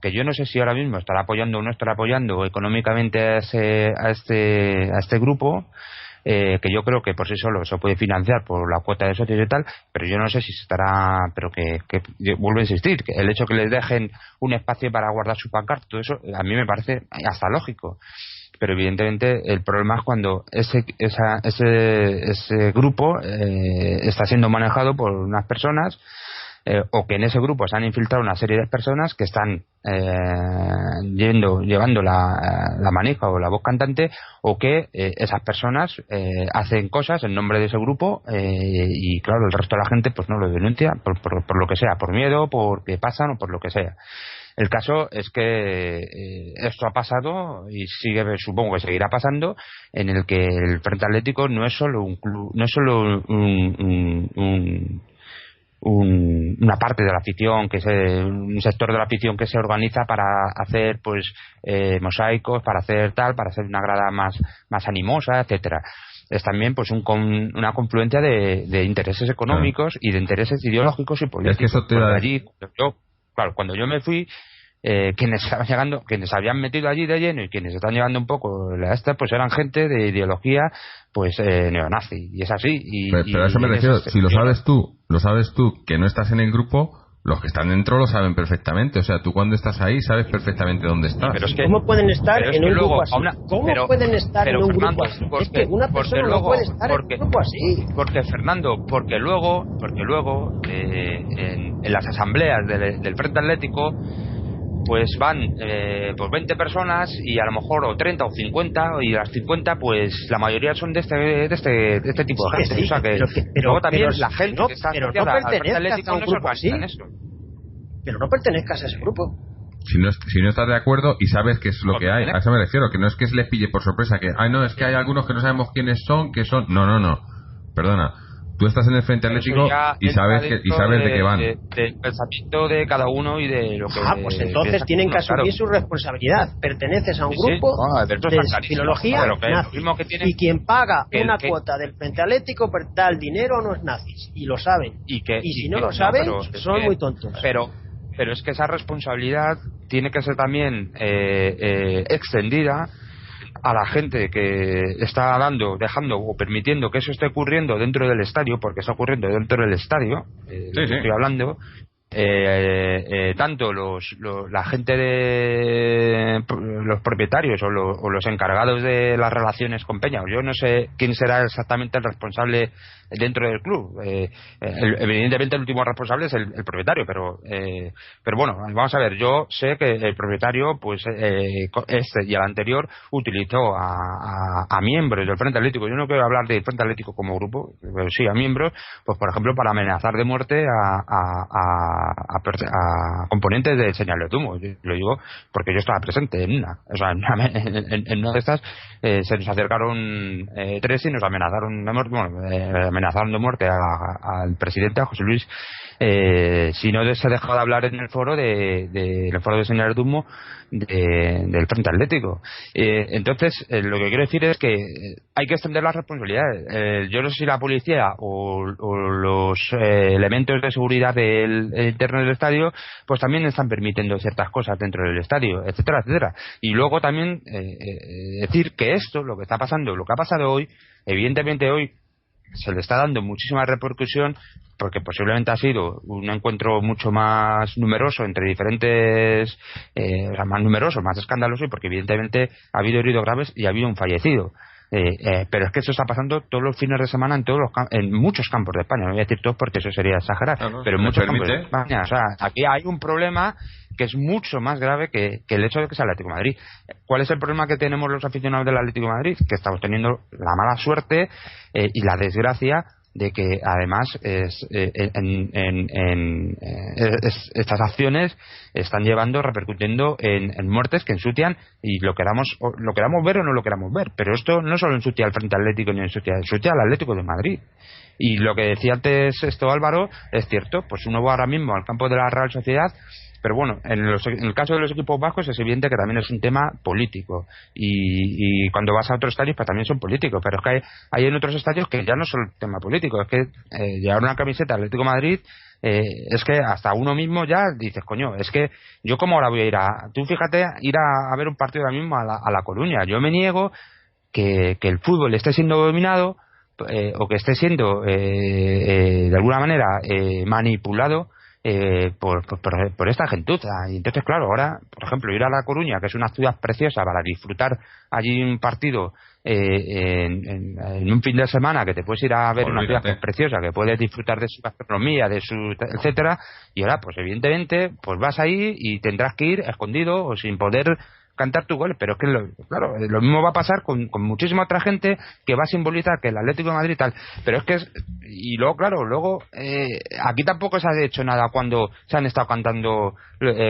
que yo no sé si ahora mismo estará apoyando o no estará apoyando económicamente a este grupo, que yo creo que por sí solo se puede financiar por la cuota de socios y tal, pero yo no sé si estará, pero que vuelvo a insistir, que el hecho que les dejen un espacio para guardar su pancarta, todo eso a mí me parece hasta lógico. Pero evidentemente el problema es cuando ese grupo está siendo manejado por unas personas o que en ese grupo se han infiltrado una serie de personas que están llevando la manija o la voz cantante, o que esas personas hacen cosas en nombre de ese grupo y claro, el resto de la gente pues no lo denuncia por lo que sea, por miedo, porque pasan o por lo que sea. El caso es que esto ha pasado y supongo que seguirá pasando, en el que el Frente Atlético no es solo un club, no es solo una parte de la afición, un sector de la afición que se organiza para hacer pues mosaicos, para hacer una grada más animosa, etcétera. Es también pues una confluencia de intereses económicos y de intereses ideológicos y políticos. Es que eso te da... allí, cuando yo me fui, quienes habían metido allí de lleno y quienes están llevando un poco pues eran gente de ideología pues neonazi, y es así. Pero a eso me refiero, si lo sabes tú que no estás en el grupo, los que están dentro lo saben perfectamente. O sea, tú cuando estás ahí sabes perfectamente dónde estás. Pero es que, ¿cómo pueden estar en un grupo así? ¿Cómo pueden estar en un grupo así? Es que una persona no puede estar en un grupo así. Porque Fernando, porque luego en las asambleas del Frente Atlético pues van pues 20 personas y a lo mejor o 30 o 50, y las 50 pues la mayoría son de este tipo de gente. Sí, o sea que luego también la gente que está pero asociada no al Frente Atlético a un grupo así. Pero no pertenezcas a ese grupo. si no estás de acuerdo y sabes qué es lo que hay. A eso me refiero, que no es que se les pille por sorpresa, que no, es que hay algunos que no sabemos quiénes son, no, perdona. Tú estás en el Frente Atlético y sabes de qué van. Del pensamiento de cada uno y de lo que... Pues entonces tienen que asumir su responsabilidad. Perteneces a un grupo de filología nazi. Y quien paga una cuota del Frente Atlético da el dinero no es nazis. Y lo saben. Y si no lo saben, son muy tontos. Pero es que esa responsabilidad tiene que ser también extendida a la gente que está dejando o permitiendo que eso esté ocurriendo dentro del estadio, porque está ocurriendo dentro del estadio, estoy hablando, tanto la gente de los propietarios o los encargados de las relaciones con Peña. Yo no sé quién será exactamente el responsable dentro del club. Evidentemente el último responsable es el propietario, pero bueno, vamos a ver. Yo sé que el propietario, pues este y el anterior, utilizó a miembros del Frente Atlético. Yo no quiero hablar del Frente Atlético como grupo, pero sí a miembros, pues por ejemplo para amenazar de muerte a componentes de señales de humo. Yo lo digo porque yo estaba presente en una. O sea, en una de estas se nos acercaron 3 y nos amenazaron amenazaron de muerte al presidente, a José Luis, si no se dejó de hablar en el foro el foro de señales de humo del Frente Atlético. Entonces, lo que quiero decir es que hay que extender las responsabilidades. Yo no sé si la policía o los elementos de seguridad del interno del estadio, pues también están permitiendo ciertas cosas dentro del estadio, etcétera, etcétera. Y luego también decir que esto, lo que está pasando, lo que ha pasado hoy, evidentemente hoy se le está dando muchísima repercusión porque posiblemente ha sido un encuentro mucho más numeroso entre diferentes, más numeroso, más escandaloso, y porque evidentemente ha habido heridos graves y ha habido un fallecido. Pero es que eso está pasando todos los fines de semana en muchos campos de España. No voy a decir todos porque eso sería exagerar, pero en muchos campos de España. O sea, aquí hay un problema que es mucho más grave que el hecho de que sea el Atlético de Madrid. ¿Cuál es el problema que tenemos los aficionados del Atlético de Madrid? Que estamos teniendo la mala suerte y la desgracia de que además estas acciones están repercutiendo en muertes que ensucian, y lo queramos ver o no lo queramos ver, pero esto no solo ensucia al Frente Atlético ni ensucia al Atlético de Madrid. Y lo que decía antes Álvaro es cierto, pues uno va ahora mismo al campo de la Real Sociedad, pero bueno, en el caso de los equipos vascos es evidente que también es un tema político, y cuando vas a otros estadios pues también son políticos, pero es que hay en otros estadios que ya no son tema político, es que llevar una camiseta del Atlético de Madrid, es que hasta uno mismo ya dices, coño, es que yo cómo ahora voy a ir tú fíjate, ir a ver un partido ahora mismo a la Coruña. Yo me niego que el fútbol esté siendo dominado o que esté siendo de alguna manera manipulado por esta gentuza. Y entonces, claro, ahora, por ejemplo, ir a La Coruña, que es una ciudad preciosa, para disfrutar allí un partido en un fin de semana, que te puedes ir a ver una ciudad que es preciosa, que puedes disfrutar de su gastronomía, etcétera, y ahora, pues evidentemente, pues vas ahí y tendrás que ir escondido o sin poder cantar tu gol, pero es que lo mismo va a pasar con muchísima otra gente que va a simbolizar que el Atlético de Madrid tal, pero es que y luego claro, aquí tampoco se ha hecho nada cuando se han estado cantando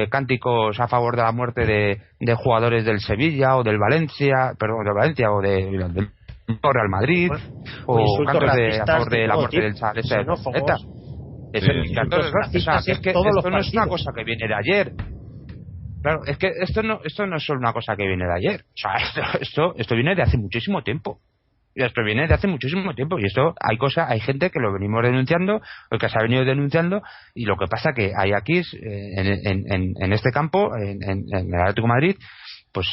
cánticos a favor de la muerte de jugadores del Sevilla o del Valencia o del Real Madrid, o cantos a favor de la muerte del Chaval. Es que esto no es una cosa que viene de ayer. Claro, es que esto no es solo una cosa que viene de ayer. O sea, esto viene de hace muchísimo tiempo. Y esto viene de hace muchísimo tiempo. Y esto hay gente que lo venimos denunciando, o que se ha venido denunciando, y lo que pasa que hay aquí, en este campo, en el Atlético de Madrid, pues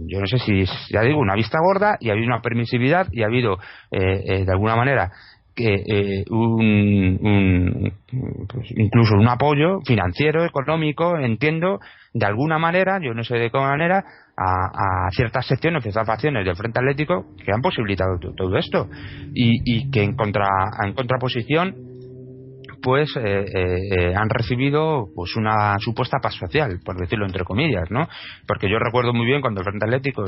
yo no sé si, ya digo, una vista gorda, y ha habido una permisividad, y ha habido, de alguna manera, pues incluso un apoyo financiero, económico, entiendo, de alguna manera, yo no sé de qué manera, a ciertas secciones, ciertas facciones del Frente Atlético que han posibilitado todo esto, y que en contraposición después han recibido pues una supuesta paz social, por decirlo entre comillas, ¿no? Porque yo recuerdo muy bien cuando el Frente Atlético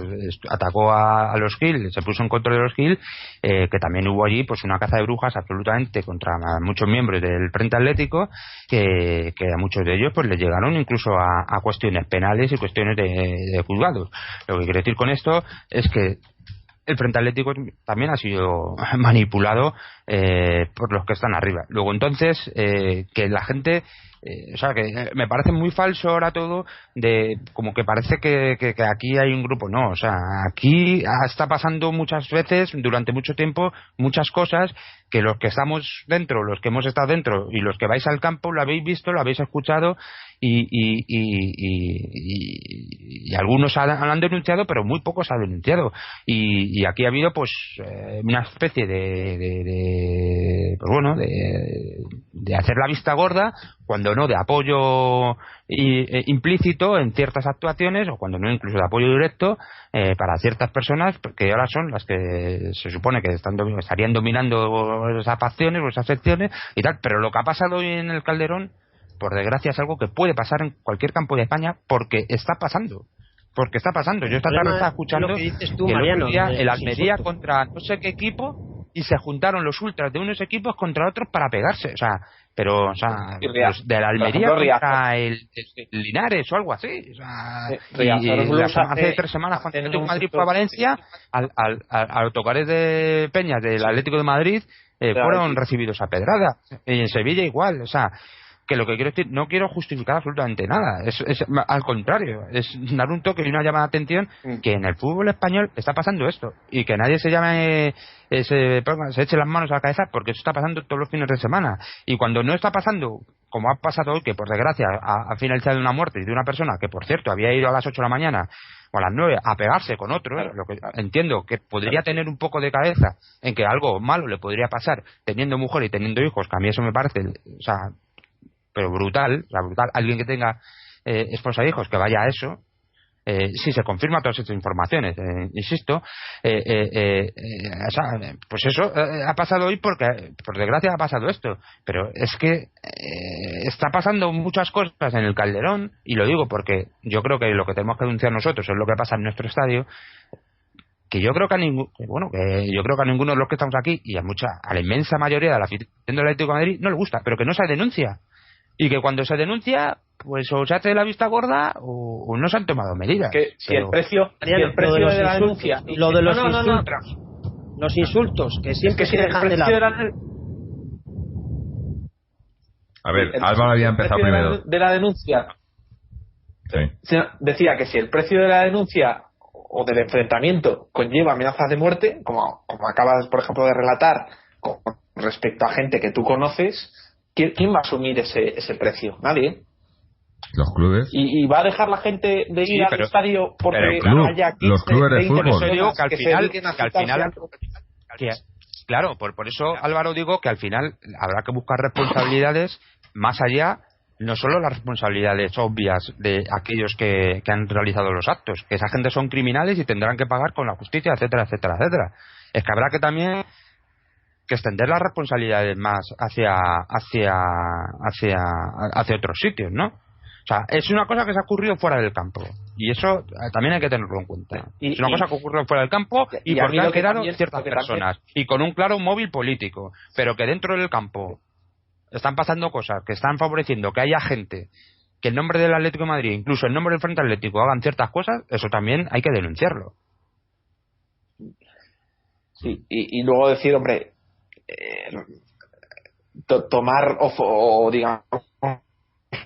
atacó a los Gil, se puso en contra de los Gil, que también hubo allí pues una caza de brujas absolutamente contra muchos miembros del Frente Atlético, que a muchos de ellos pues les llegaron incluso a cuestiones penales y cuestiones de juzgados. Lo que quiero decir con esto es que el Frente Atlético también ha sido manipulado por los que están arriba. Luego entonces que la gente o sea que me parece muy falso ahora todo, de como que parece que aquí hay un grupo. No, o sea, aquí está pasando muchas veces durante mucho tiempo muchas cosas que los que estamos dentro, los que hemos estado dentro y los que vais al campo lo habéis visto, lo habéis escuchado y algunos han denunciado, pero muy pocos han denunciado, y aquí ha habido pues una especie pues bueno, de hacer la vista gorda, cuando no de apoyo implícito en ciertas actuaciones, o cuando no incluso de apoyo directo para ciertas personas que ahora son las que se supone que estarían dominando esas facciones o esas secciones y tal. Pero lo que ha pasado hoy en el Calderón, por desgracia, es algo que puede pasar en cualquier campo de España, porque está pasando. Yo esta tarde estaba escuchando que el Almería contra no sé qué equipo, y se juntaron los ultras de unos equipos contra otros para pegarse, pues de la Almería contra el Linares o algo así, hace 3 semanas cuando el Atlético de Madrid fue a Valencia, al autocares de Peñas del Atlético de Madrid fueron recibidos a pedrada, y en Sevilla igual. O sea, que lo que quiero decir, no quiero justificar absolutamente nada, es al contrario, es dar un toque y una llamada de atención que en el fútbol español está pasando esto, y que nadie se eche las manos a la cabeza, porque eso está pasando todos los fines de semana. Y cuando no está pasando, como ha pasado hoy, que por desgracia ha finalizado una muerte de una persona que, por cierto, había ido a las 8 de la mañana o a las 9 a pegarse con otro, lo que entiendo que podría tener un poco de cabeza en que algo malo le podría pasar teniendo mujer y teniendo hijos, que a mí eso me parece, pero brutal. Alguien que tenga esposa e hijos que vaya a eso, si se confirma todas estas informaciones, insisto, pues eso ha pasado hoy porque por desgracia ha pasado esto, pero es que está pasando muchas cosas en el Calderón, y lo digo porque yo creo que lo que tenemos que denunciar nosotros es lo que pasa en nuestro estadio, que yo creo que a ninguno de los que estamos aquí, y a la inmensa mayoría de la afición del Atlético de Madrid, no le gusta, pero que no se denuncia. Y que cuando se denuncia, pues o se hace la vista gorda o no se han tomado medidas. El precio de la denuncia, lo de los insultos, los insultos que siempre se dejan de lado. A ver, Álvaro había empezado primero. De la denuncia. Sí. Decía que si el precio de la denuncia o del enfrentamiento conlleva amenazas de muerte, como acabas, por ejemplo, de relatar con respecto a gente que tú conoces, ¿quién va a asumir ese precio? Nadie. Los clubes. ¿Y va a dejar la gente de ir al estadio porque haya 15, los clubes de fútbol? Por eso digo que al final claro, por eso, Álvaro, digo que al final habrá que buscar responsabilidades más allá, no solo las responsabilidades obvias de aquellos que han realizado los actos, que esa gente son criminales y tendrán que pagar con la justicia, etcétera, etcétera, etcétera. Es que habrá que también que extender las responsabilidades más hacia otros sitios, ¿no? O sea, es una cosa que se ha ocurrido fuera del campo, y eso también hay que tenerlo en cuenta. Es una cosa que ocurrió fuera del campo y porque han quedado ciertas personas y con un claro móvil político, pero que dentro del campo están pasando cosas que están favoreciendo que haya gente que en nombre del Atlético de Madrid, incluso en nombre del Frente Atlético, hagan ciertas cosas. Eso también hay que denunciarlo. Sí, y luego decir, hombre, tomar o digamos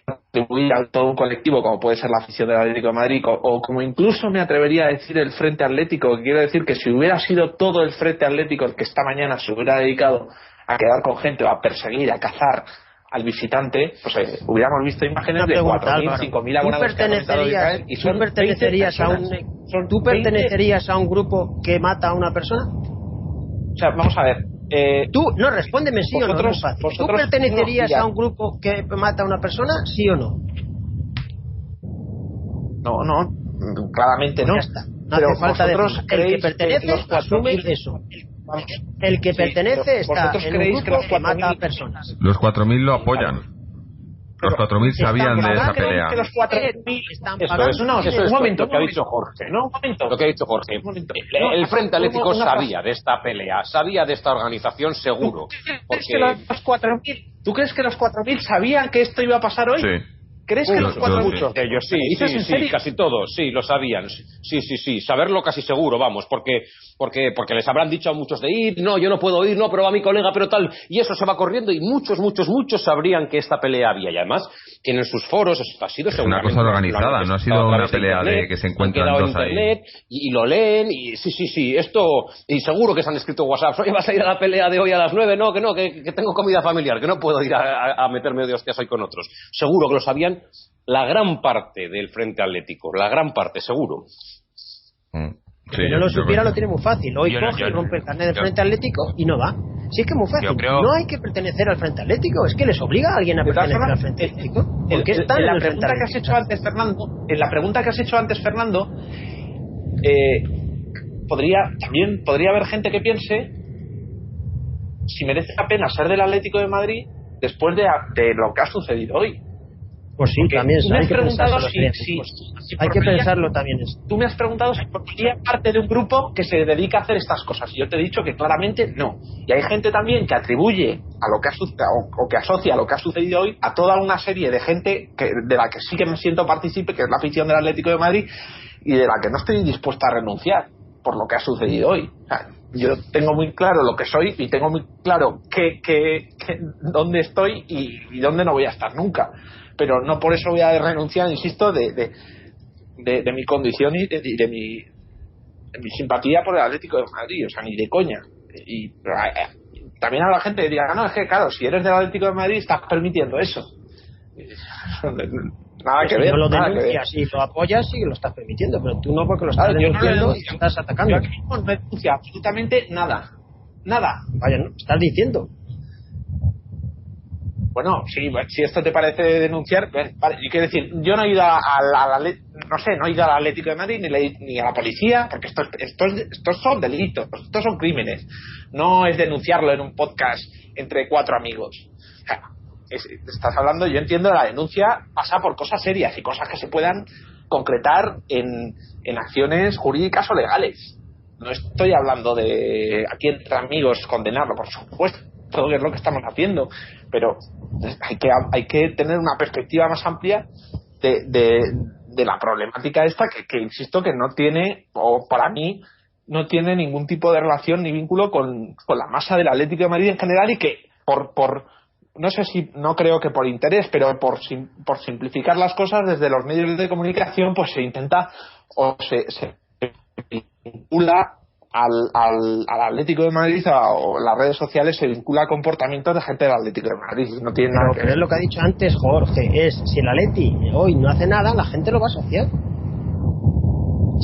atribuir a todo un colectivo como puede ser la afición del Atlético de Madrid, o como incluso me atrevería a decir el Frente Atlético, que quiero decir que si hubiera sido todo el Frente Atlético el que esta mañana se hubiera dedicado a quedar con gente o a perseguir, a cazar al visitante, pues hubiéramos visto imágenes de 4.000, 5.000 abonados que han aumentado de caer, y ¿Tú pertenecerías a un grupo que mata a una persona? O sea, vamos a ver. Tú, no, respóndeme sí o no. ¿Tú pertenecerías a un grupo que mata a una persona, sí o no? No, claramente no. Ya está. No hace falta el que pertenece asume eso. El que pertenece está ¿vosotros en un creéis que grupo los que mata a 4.000 personas. Los 4.000 lo apoyan. Los 4.000 sabían de esa pelea. Que los 4.000 están Eso pagando. es, No, eso un es momento, lo que ha dicho Jorge. No, un momento. Lo que ha dicho Jorge. Un momento. El Frente Atlético Una sabía de esta pelea, sabía de esta organización seguro. ¿Tú crees que los 4.000 sabían que esto iba a pasar hoy? Sí. ¿Crees que los 4.000? Muchos de ellos, sí, casi todos, sí, lo sabían. Sí, saberlo casi seguro, vamos, porque les habrán dicho a muchos de ir, no, yo no puedo ir, no, pero va mi colega, pero tal, y eso se va corriendo, y muchos sabrían que esta pelea había, y además tienen sus foros, esto ha sido es una cosa organizada, no ha sido una pelea de que se encuentran dos ahí. Y lo leen, y sí, esto, y seguro que se han escrito WhatsApp, oye, vas a ir a la pelea de hoy a las 9, no, que tengo comida familiar, que no puedo ir a meterme de hostias hoy con otros. Seguro que lo sabían la gran parte del Frente Atlético, la gran parte, seguro. Sí, Si no lo supiera lo tiene muy fácil. Hoy coge y rompe el carnet del Frente Atlético y no va. Si es que es muy fácil. No hay que pertenecer al Frente Atlético. Es que les obliga a alguien a pertenecer al Frente Atlético. Porque están en la el pregunta Frente que has hecho antes, Fernando, en la pregunta que has hecho antes, Fernando, podría haber gente que piense si merece la pena ser del Atlético de Madrid después de lo que ha sucedido hoy. Pues sí, porque también hay que pensarlo. Hay que pensarlo también. Tú me has preguntado si formaría parte de un grupo que se dedica a hacer estas cosas. Y yo te he dicho que claramente no. Y hay gente también que atribuye a lo que ha sucedido, o que asocia a lo que ha sucedido hoy a toda una serie de gente de la que sí que me siento partícipe, que es la afición del Atlético de Madrid, y de la que no estoy dispuesta a renunciar por lo que ha sucedido hoy. O sea, yo tengo muy claro lo que soy y tengo muy claro dónde estoy y dónde no voy a estar nunca. Pero no por eso voy a renunciar, insisto, de mi condición y de mi simpatía por el Atlético de Madrid, o sea, ni de coña. Y también habrá gente que diga, no, es que claro, si eres del Atlético de Madrid estás permitiendo eso. Nada que ver. No lo denuncias y lo apoyas y lo estás permitiendo, pero tú no, porque lo estás denunciando y estás atacando. Yo aquí no denuncio absolutamente nada. Vaya, no, estás diciendo. Bueno, sí, si esto te parece denunciar, vale, y quiero decir, yo no he ido no he ido al Atlético de Madrid ni a la policía, porque estos son delitos, estos son crímenes. No es denunciarlo en un podcast entre 4 amigos. O sea, estás hablando, yo entiendo, la denuncia pasa por cosas serias y cosas que se puedan concretar en acciones jurídicas o legales. No estoy hablando de aquí entre amigos condenarlo, por supuesto, todo es lo que estamos haciendo, pero hay que tener una perspectiva más amplia de la problemática esta que insisto que no tiene, o para mí no tiene ningún tipo de relación ni vínculo con la masa del Atlético de Madrid en general, y que por no sé si, no creo que por interés, pero por simplificar las cosas desde los medios de comunicación, pues se intenta o se vincula al Atlético de Madrid, o las redes sociales se vincula a comportamientos de gente del Atlético de Madrid. No tiene nada que ver. Pero es lo que ha dicho antes Jorge, si el Atleti hoy no hace nada, la gente lo va a asociar.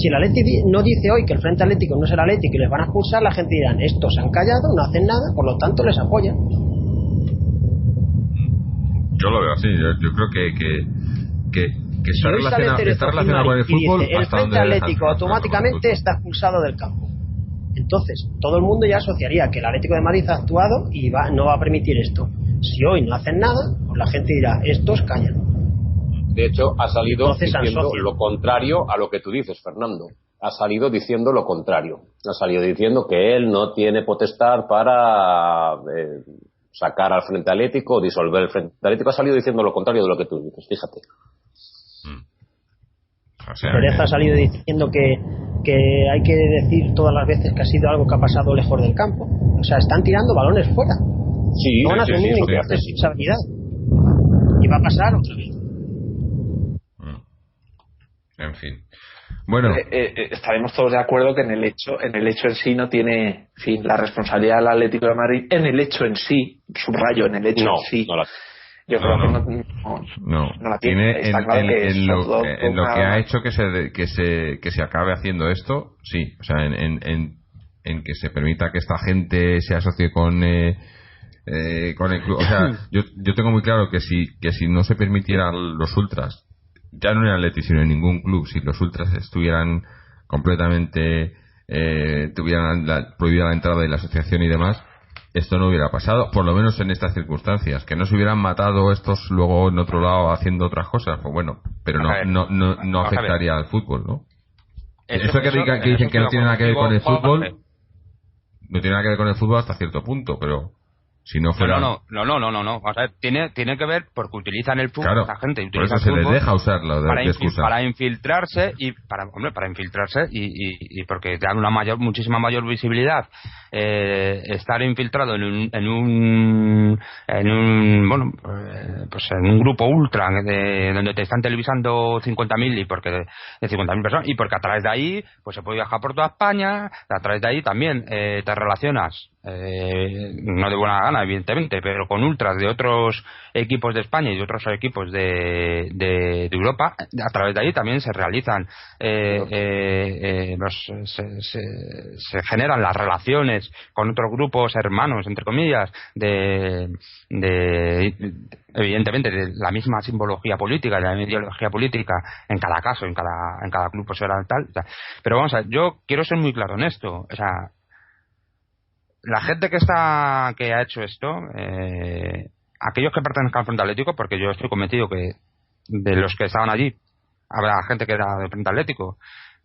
Si el Atleti no dice hoy que el Frente Atlético no es el Atlético y les van a expulsar, la gente dirá, estos se han callado, no hacen nada, por lo tanto les apoyan. Yo lo veo así, yo creo que está relacionado con el fútbol. Dice, el Frente Atlético automáticamente está expulsado del campo. Entonces, todo el mundo ya asociaría que el Atlético de Madrid ha actuado y no va a permitir esto. Si hoy no hacen nada, pues la gente dirá, estos callan. De hecho, ha salido Entonces, diciendo lo contrario a lo que tú dices, Fernando. Ha salido diciendo lo contrario. Ha salido diciendo que él no tiene potestad para sacar al Frente Atlético o disolver el Frente Atlético. Ha salido diciendo lo contrario de lo que tú dices, fíjate. O sea, Pérez ha salido diciendo que hay que decir todas las veces que ha sido algo que ha pasado lejos del campo. O sea, están tirando balones fuera. Sí, no van a asumir ninguna responsabilidad. Y va a pasar otra vez. En fin. Bueno, estaremos todos de acuerdo que en el hecho en sí no tiene, en fin, la responsabilidad del Atlético de Madrid en el hecho en sí, subrayo, en el hecho en sí. Yo creo que no la tiene. Está claro que en lo que ha hecho que se acabe haciendo esto, sí. O sea, en que se permita que esta gente se asocie con el club. O sea, yo tengo muy claro que si no se permitieran los ultras, ya no en Atleti sino en ningún club, si los ultras estuvieran completamente tuvieran prohibida la entrada de la asociación y demás, esto no hubiera pasado, por lo menos en estas circunstancias. Que no se hubieran matado estos luego en otro lado haciendo otras cosas, pues bueno, pero no afectaría al fútbol, ¿no? Eso que dicen que no tiene nada que ver con el fútbol, no tiene nada que ver con el fútbol hasta cierto punto, pero si no fuera... No. Vamos a ver, tiene que ver porque utilizan el fútbol, claro, esta gente por utiliza eso el se fútbol les deja usarlo de excusa. para infiltrarse y porque te dan una muchísima mayor visibilidad. Estar infiltrado en un grupo ultra donde te están televisando 50.000 y porque de 50.000 personas, y porque a través de ahí pues se puede viajar por toda España, a través de ahí también te relacionas, no de buena gana evidentemente, pero con ultras de otros equipos de España y de otros equipos de Europa. A través de ahí también se realizan se generan las relaciones con otros grupos hermanos, entre comillas, evidentemente de la misma simbología política, de la misma ideología política en cada caso, en cada club pues será tal. Pero vamos a ver, yo quiero ser muy claro en esto. O sea, la gente que ha hecho esto, aquellos que pertenezcan al Frente Atlético, porque yo estoy convencido que de los que estaban allí habrá gente que era del Frente Atlético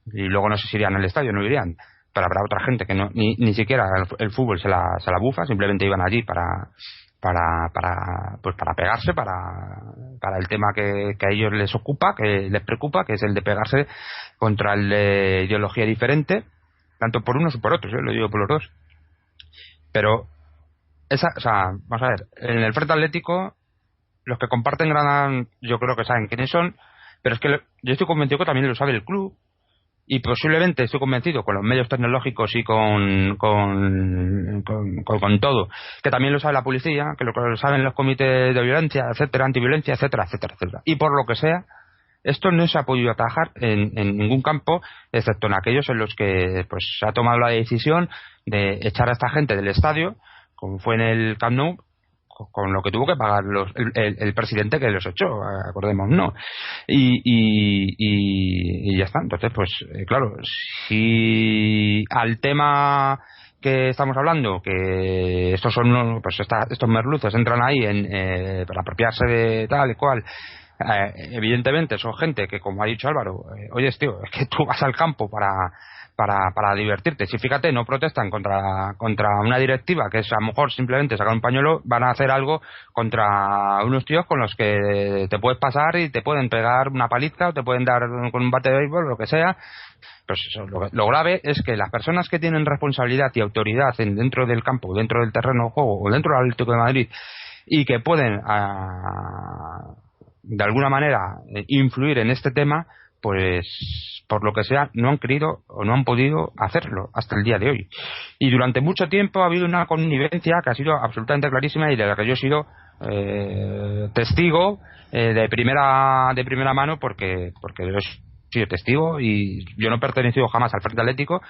y luego no sé si irían al estadio, no irían, pero habrá otra gente que no, ni siquiera el fútbol se la bufa, simplemente iban allí para pegarse, para el tema que a ellos les ocupa, que les preocupa, que es el de pegarse contra el de ideología diferente, tanto por unos y por otros, lo digo por los dos. Pero vamos a ver, en el Frente Atlético los que comparten Granada yo creo que saben quiénes son, pero es que yo estoy convencido que también lo sabe el club, y posiblemente estoy convencido con los medios tecnológicos y con todo, que también lo sabe la policía, que lo saben los comités de violencia, etcétera, antiviolencia, etcétera. Y por lo que sea, esto no se ha podido atajar en ningún campo, excepto en aquellos en los que pues se ha tomado la decisión de echar a esta gente del estadio, como fue en el Camp Nou, con lo que tuvo que pagar el presidente que los echó, acordemos, ¿no? Y ya está. Entonces, pues claro, si al tema que estamos hablando, que estos son estos merluzos entran ahí para apropiarse de tal y cual, evidentemente son gente que, como ha dicho Álvaro, oye, tío, es que tú vas al campo para divertirte. Si fíjate, no protestan contra una directiva que es a lo mejor simplemente sacar un pañuelo, van a hacer algo contra unos tíos con los que te puedes pasar y te pueden pegar una paliza o te pueden dar con un bate de béisbol o lo que sea. Pues eso, lo grave es que las personas que tienen responsabilidad y autoridad dentro del campo, dentro del terreno de juego o dentro del Atlético de Madrid, y que pueden de alguna manera influir en este tema, pues por lo que sea no han querido o no han podido hacerlo hasta el día de hoy. Y durante mucho tiempo ha habido una connivencia que ha sido absolutamente clarísima y de la que yo he sido testigo de primera mano, porque yo he sido testigo y yo no he pertenecido jamás al Frente Atlético,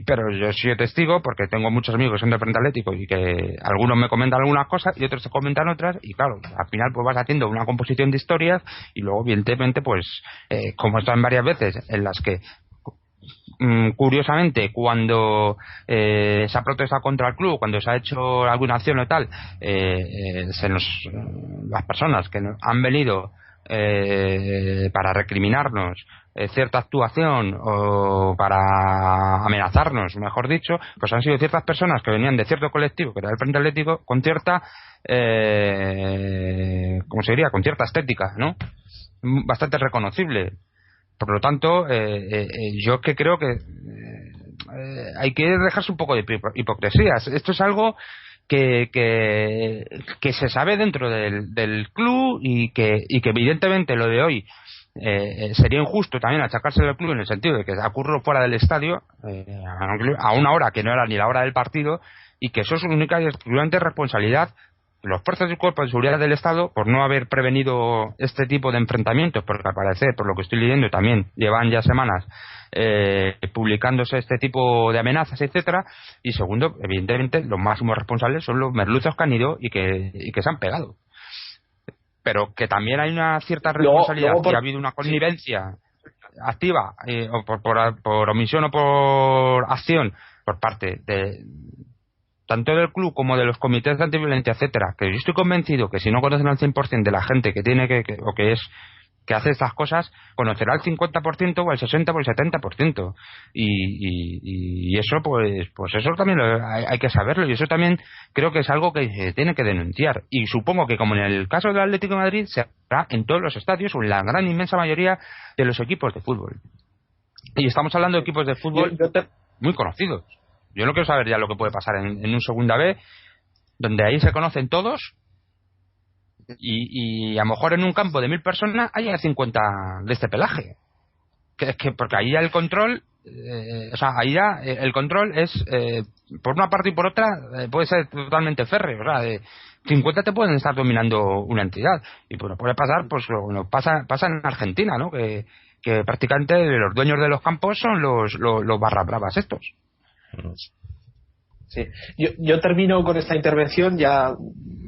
pero yo he sido testigo porque tengo muchos amigos que son del Frente Atlético y que algunos me comentan algunas cosas y otros te comentan otras, y claro, al final pues vas haciendo una composición de historias y luego evidentemente pues como están varias veces en las que curiosamente cuando se ha protestado contra el club, cuando se ha hecho alguna acción o tal, las personas que han venido para recriminarnos cierta actuación o para amenazarnos, mejor dicho, pues han sido ciertas personas que venían de cierto colectivo que era el Frente Atlético con cierta ¿cómo se diría? Con cierta estética, ¿no? Bastante reconocible. Por lo tanto, yo que creo que hay que dejarse un poco de hipocresías. Esto es algo que se sabe dentro del club y que evidentemente lo de hoy sería injusto también achacarse al club en el sentido de que ocurrió fuera del estadio a una hora que no era ni la hora del partido, y que eso es única y exclusivamente responsabilidad de los fuerzas y cuerpos de seguridad del Estado por no haber prevenido este tipo de enfrentamientos, porque al parecer, por lo que estoy leyendo, también llevan ya semanas publicándose este tipo de amenazas, etcétera. Y segundo, evidentemente los máximos responsables son los merluzos que han ido y que se han pegado, pero que también hay una cierta responsabilidad, que ha habido una connivencia. activa, o por omisión o por acción, por parte de tanto del club como de los comités de antiviolencia, etcétera, que yo estoy convencido que si no conocen al 100% de la gente que tiene que hace estas cosas, conocerá el 50% o el 60% o el 70%, y eso pues eso también hay que saberlo, y eso también creo que es algo que se tiene que denunciar, y supongo que como en el caso del Atlético de Madrid se hará en todos los estadios o en la gran inmensa mayoría de los equipos de fútbol, y estamos hablando de equipos de fútbol muy conocidos. Yo no quiero saber ya lo que puede pasar en un segunda B, donde ahí se conocen todos, y a lo mejor en un campo de 1000 personas hay 50 de este pelaje. Que porque ahí ya el control, ahí ya el control es, por una parte y por otra, puede ser totalmente férreo. O sea, de 50 te pueden estar dominando una entidad. Y pues puede pasar, pues lo pasa en Argentina, ¿no? Que prácticamente los dueños de los campos son los barra bravas estos. Sí. Yo termino con esta intervención, ya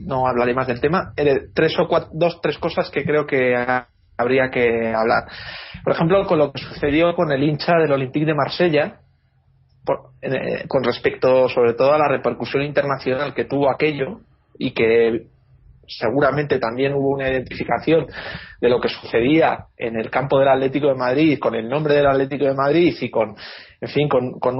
no hablaré más del tema. Tres cosas que creo que habría que hablar. Por ejemplo, con lo que sucedió con el hincha del Olympique de Marsella, con respecto sobre todo a la repercusión internacional que tuvo aquello, y que seguramente también hubo una identificación de lo que sucedía en el campo del Atlético de Madrid, con el nombre del Atlético de Madrid y con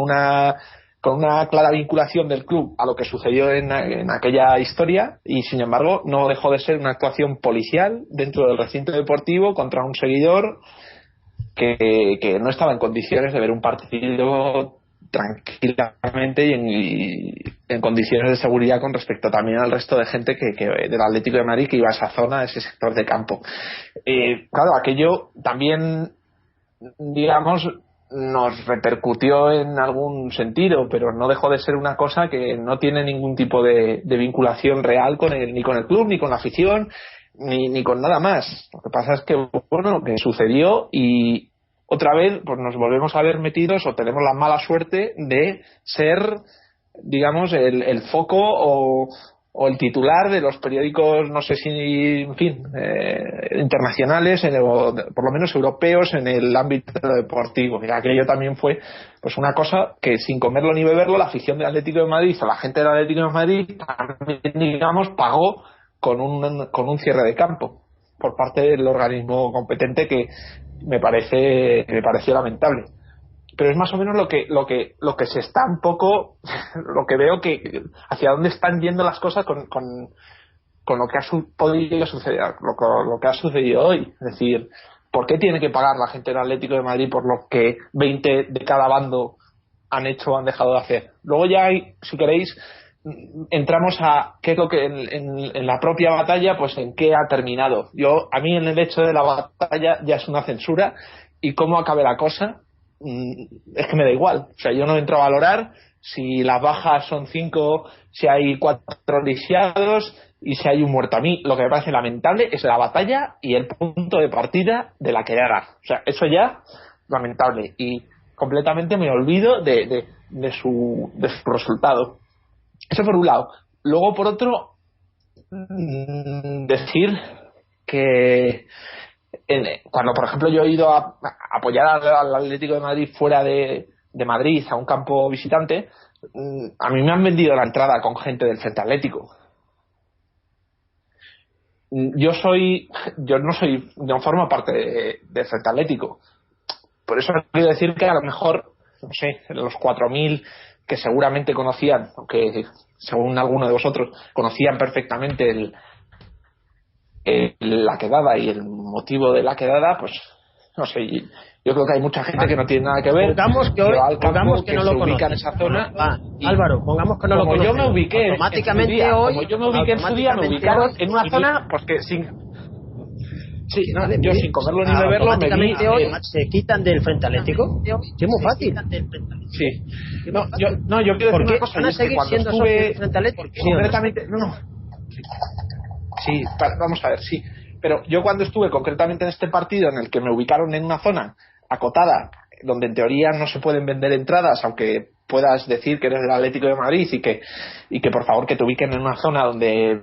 una clara vinculación del club a lo que sucedió en aquella historia, y sin embargo no dejó de ser una actuación policial dentro del recinto deportivo contra un seguidor que no estaba en condiciones de ver un partido tranquilamente y en condiciones de seguridad con respecto también al resto de gente que del Atlético de Madrid que iba a esa zona, a ese sector de campo. Claro, aquello también, digamos, nos repercutió en algún sentido, pero no dejó de ser una cosa que no tiene ningún tipo de vinculación real ni con el club, ni con la afición, ni con nada más. Lo que pasa es que, bueno, lo que sucedió, y otra vez pues nos volvemos a ver metidos, o tenemos la mala suerte de ser, digamos, el foco o el titular de los periódicos, no sé si, en fin, internacionales, o por lo menos europeos, en el ámbito deportivo. Mira, aquello también fue pues una cosa que, sin comerlo ni beberlo, la afición del Atlético de Madrid o la gente del Atlético de Madrid también, digamos, pagó con un cierre de campo por parte del organismo competente, que me pareció lamentable. Pero es más o menos lo que se está un poco, lo que veo que hacia dónde están yendo las cosas con lo que ha podido suceder, lo que ha sucedido hoy. Es decir, ¿por qué tiene que pagar la gente del Atlético de Madrid por lo que 20 de cada bando han hecho o han dejado de hacer? Luego ya hay, si queréis, entramos a qué es lo que en la propia batalla, pues en qué ha terminado. A mí en el hecho de la batalla ya es una censura, y cómo acabe la cosa es que me da igual. O sea, yo no entro a valorar si las bajas son 5, si hay 4 lisiados y si hay un muerto. A mí lo que me parece lamentable es la batalla y el punto de partida de la quedada. O sea, eso ya lamentable, y completamente me olvido de su resultado. Eso por un lado. Luego, por otro, decir que cuando, por ejemplo, yo he ido a apoyar al Atlético de Madrid fuera de Madrid, a un campo visitante, a mí me han vendido la entrada con gente del Frente Atlético. Yo no formo parte del Frente Atlético. Por eso quiero decir que a lo mejor, no sé, los 4.000 que seguramente conocían, aunque según alguno de vosotros conocían perfectamente la quedada y el motivo de la quedada, pues no sé, yo creo que hay mucha gente que no tiene nada que ver. Pongamos que no lo ubica en conoce. esa zona. Álvaro, pongamos que no lo conoce. Yo me ubiqué automáticamente como yo me ubiqué en su día, me ubicaron en una zona, pues que yo sin comerlo ni beberlo, automáticamente hoy se quitan del Frente Atlético. Sí, muy fácil. Sí. Yo quiero decir una cosa, van a seguir siendo socios del Frente Atlético. Concretamente, Sí, vamos a ver, sí. Pero yo cuando estuve concretamente en este partido, en el que me ubicaron en una zona acotada, donde en teoría no se pueden vender entradas, aunque puedas decir que eres del Atlético de Madrid y que por favor que te ubiquen en una zona donde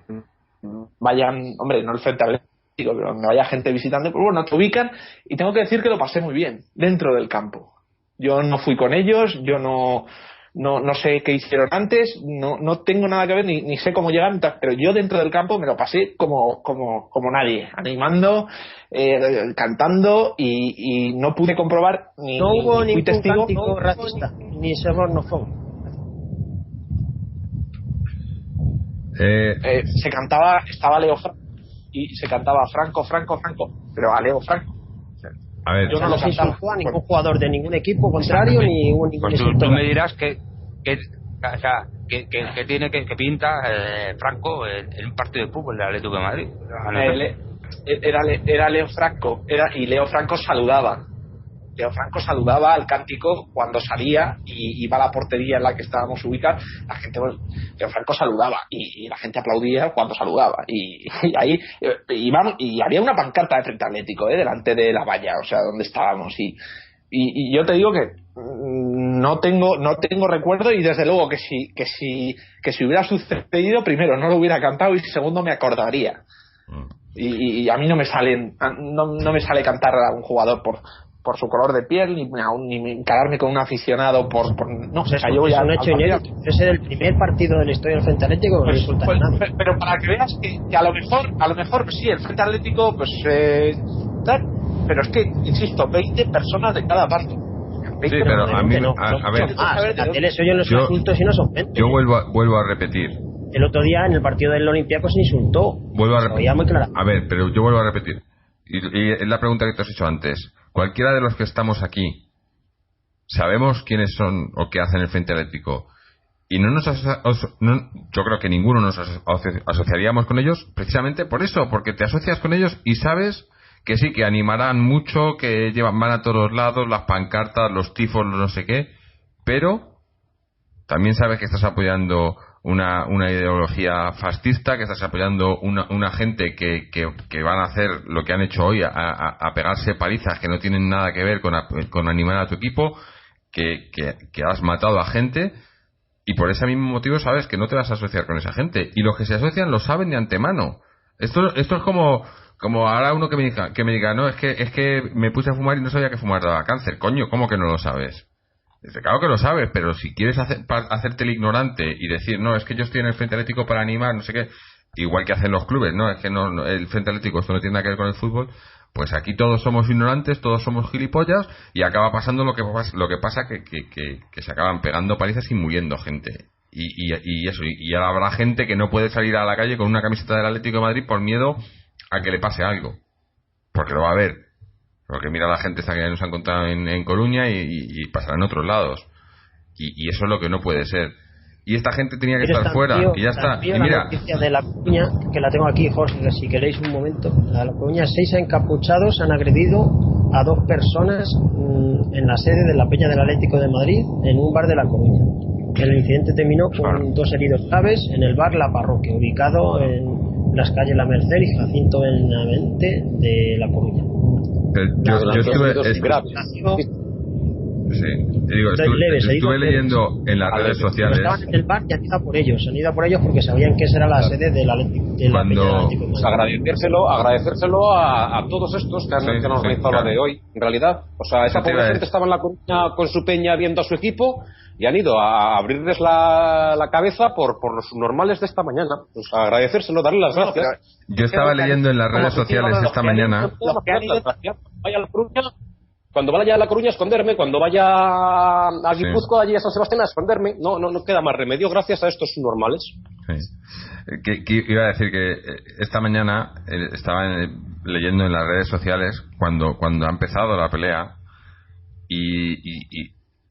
vayan, hombre, no el Frente Atlético, donde haya gente visitando, pues bueno, te ubican, y tengo que decir que lo pasé muy bien dentro del campo. Yo no fui con ellos, yo no sé qué hicieron antes, no tengo nada que ver, ni sé cómo llegaron, pero yo dentro del campo me lo pasé como nadie, animando, cantando, y no pude comprobar no hubo ni fui ningún testigo, cántico racista, ni xenófobo. Se cantaba, estaba Leo Franco y se cantaba Franco, pero a Leo Franco. A ver, Yo no lo se cantaba. insultó a ningún jugador de ningún equipo contrario, ni hubo ningún Pues insulto. tú me dirás que tiene que pinta Franco en un partido de fútbol del Atlético de Madrid. Era Leo Franco, y Leo Franco saludaba. Leo Franco saludaba al cántico cuando salía y iba a la portería en la que estábamos ubicados. La gente, bueno, Leo Franco saludaba y la gente aplaudía cuando saludaba. Y ahí iban, y había una pancarta de Frente Atlético delante de la valla, o sea, donde estábamos. Y yo te digo que no tengo recuerdo, y desde luego que si hubiera sucedido, primero no lo hubiera cantado y segundo me acordaría. Y a mí no me sale cantar a un jugador por su color de piel, ni encararme con un aficionado no, Pues yo voy a un hecho inédito. Ese es el primer partido de la historia del Frente Atlético que no insulta a nadie. Pero para que veas que a lo mejor sí, el Frente Atlético pues tal, pero es que, insisto, 20 personas de cada parte. Sí, pero a mí, a ver, la tele se oyen los insultos y no son 20. Yo vuelvo a repetir. El otro día en el partido del Olympiacos se insultó. Vuelvo a repetir. Muy claro. A ver, pero yo vuelvo a repetir. Y es la pregunta que te has hecho antes. Cualquiera de los que estamos aquí sabemos quiénes son o qué hacen el Frente Atlético, y yo creo que ninguno nos asociaríamos con ellos precisamente por eso, porque te asocias con ellos y sabes que sí, que animarán mucho, que van a todos lados, las pancartas, los tifos, no sé qué, pero también sabes que estás apoyando una ideología fascista, que estás apoyando una gente que van a hacer lo que han hecho hoy, a pegarse palizas que no tienen nada que ver con animar a tu equipo, que has matado a gente, y por ese mismo motivo sabes que no te vas a asociar con esa gente, y los que se asocian lo saben de antemano. Esto es como ahora uno que me diga, no, es que me puse a fumar y no sabía que fumar daba cáncer. Coño, ¿cómo que no lo sabes? Claro que lo sabes, pero si quieres hacerte el ignorante y decir, no, es que yo estoy en el Frente Atlético para animar, no sé qué, igual que hacen los clubes, no, es que no, el Frente Atlético esto no tiene nada que ver con el fútbol, pues aquí todos somos ignorantes, todos somos gilipollas, y acaba pasando lo que pasa que se acaban pegando palizas y muriendo gente. Y eso, y ahora habrá gente que no puede salir a la calle con una camiseta del Atlético de Madrid por miedo a que le pase algo, porque lo va a ver. Porque mira la gente esta que nos ha encontrado en Coruña y pasará en otros lados. Y eso es lo que no puede ser. Y esta gente tenía que estar fuera, y ya está. Y mira, la noticia de La Coruña, que la tengo aquí, Jorge, si queréis un momento. La Coruña, 6 encapuchados han agredido a 2 personas en la sede de la Peña del Atlético de Madrid, en un bar de La Coruña. El incidente terminó con 2 heridos graves en el bar La Parroquia, ubicado en las calles La Merced y Jacinto Benavente de La Coruña. Estuve leyendo en las redes sociales. Estaban en el bar y han ido por ellos porque sabían que esa era la sede del Atlético. Pues agradecérselo a todos estos que han organizado la de hoy, en realidad. O sea, esa pobre gente estaba en La Coruña con su peña viendo a su equipo y han ido a abrirles la cabeza por los normales de esta mañana. Pues agradecérselo, darle las gracias. Yo estaba leyendo en las redes sociales esta mañana. Vaya a La Coruña, cuando vaya a La Coruña a esconderme, cuando vaya a Guipúzcoa, allí a San Sebastián a esconderme, no queda más remedio gracias a estos normales. Sí. Que iba a decir que esta mañana estaba leyendo en las redes sociales cuando ha empezado la pelea y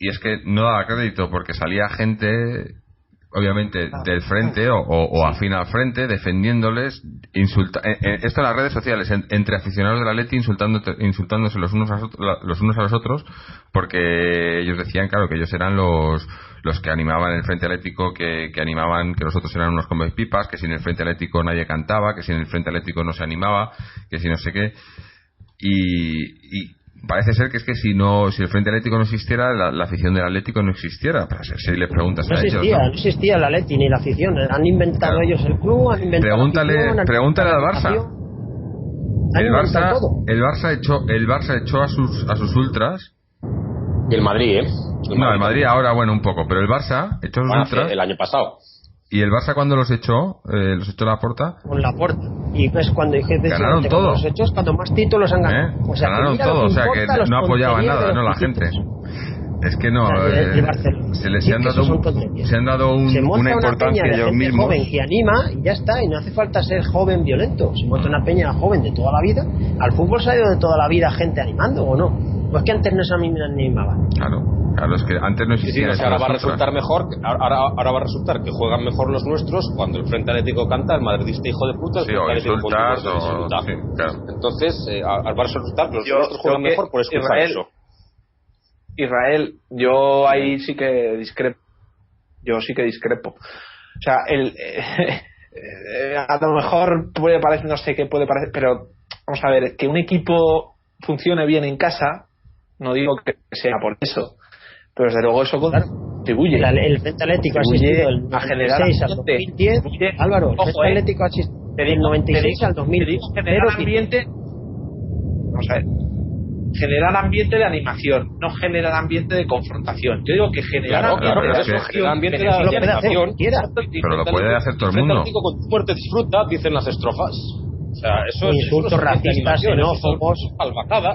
es que no daba crédito porque salía gente obviamente del frente o afín al frente defendiéndoles, esto en las redes sociales, entre aficionados del Atleti insultándose los unos a los otros, porque ellos decían, claro, que ellos eran los que animaban el Frente Atlético, que animaban, que los otros eran unos pipas, que sin el Frente Atlético nadie cantaba, que sin el Frente Atlético no se animaba, que si no sé qué, y parece ser que es que si el Frente Atlético no existiera, la afición del Atlético no existiera. Pero si le preguntas a ellos, no existía el Atleti ni la afición. Han inventado ellos el club, han inventado pregúntale al Barça. El Barça echó a sus ultras. Y el Madrid, El Madrid ahora, bueno, un poco, pero el Barça echó a sus ultras. El año pasado. Y el Barça cuando los echó Laporta. Con Laporta. Y pues cuando dije ganaron todo. Los hechos, cuando más títulos han ganado. O sea, ganaron todo, o sea que no apoyaban nada, ¿no? La gente. Es que no, se han dado una importancia ellos mismos. Joven que anima y ya está, y no hace falta ser joven violento. Se monta una peña joven de toda la vida. Al fútbol se ha ido de toda la vida gente animando, ¿o no? Pues que antes no se animaba. Claro, es que antes no existía. Ahora va a resultar mejor, ahora va a resultar que juegan mejor los nuestros cuando el Frente Atlético canta, el madridista hijo de puta, el Frente Atlético insulta. Sí, claro. Entonces, va a resultar que los nuestros juegan mejor por escuchar eso. Israel, yo ahí sí que discrepo. O sea, a lo mejor puede parecer, no sé qué puede parecer, pero vamos a ver, que un equipo funcione bien en casa, no digo que sea por eso, pero desde luego eso contribuye. El Frente Atlético ha asistido del 96 al 2010. Álvaro, el Frente Atlético ha asistido del 96 al 2010. Generar ambiente. Vamos a ver. Generar ambiente de animación, no generar ambiente de confrontación. Yo digo que generar ambiente de animación, pero lo puede hacer todo el mundo. Con fuerte disfruta, dicen las estrofas. O sea, eso insultos racistas, xenófobos,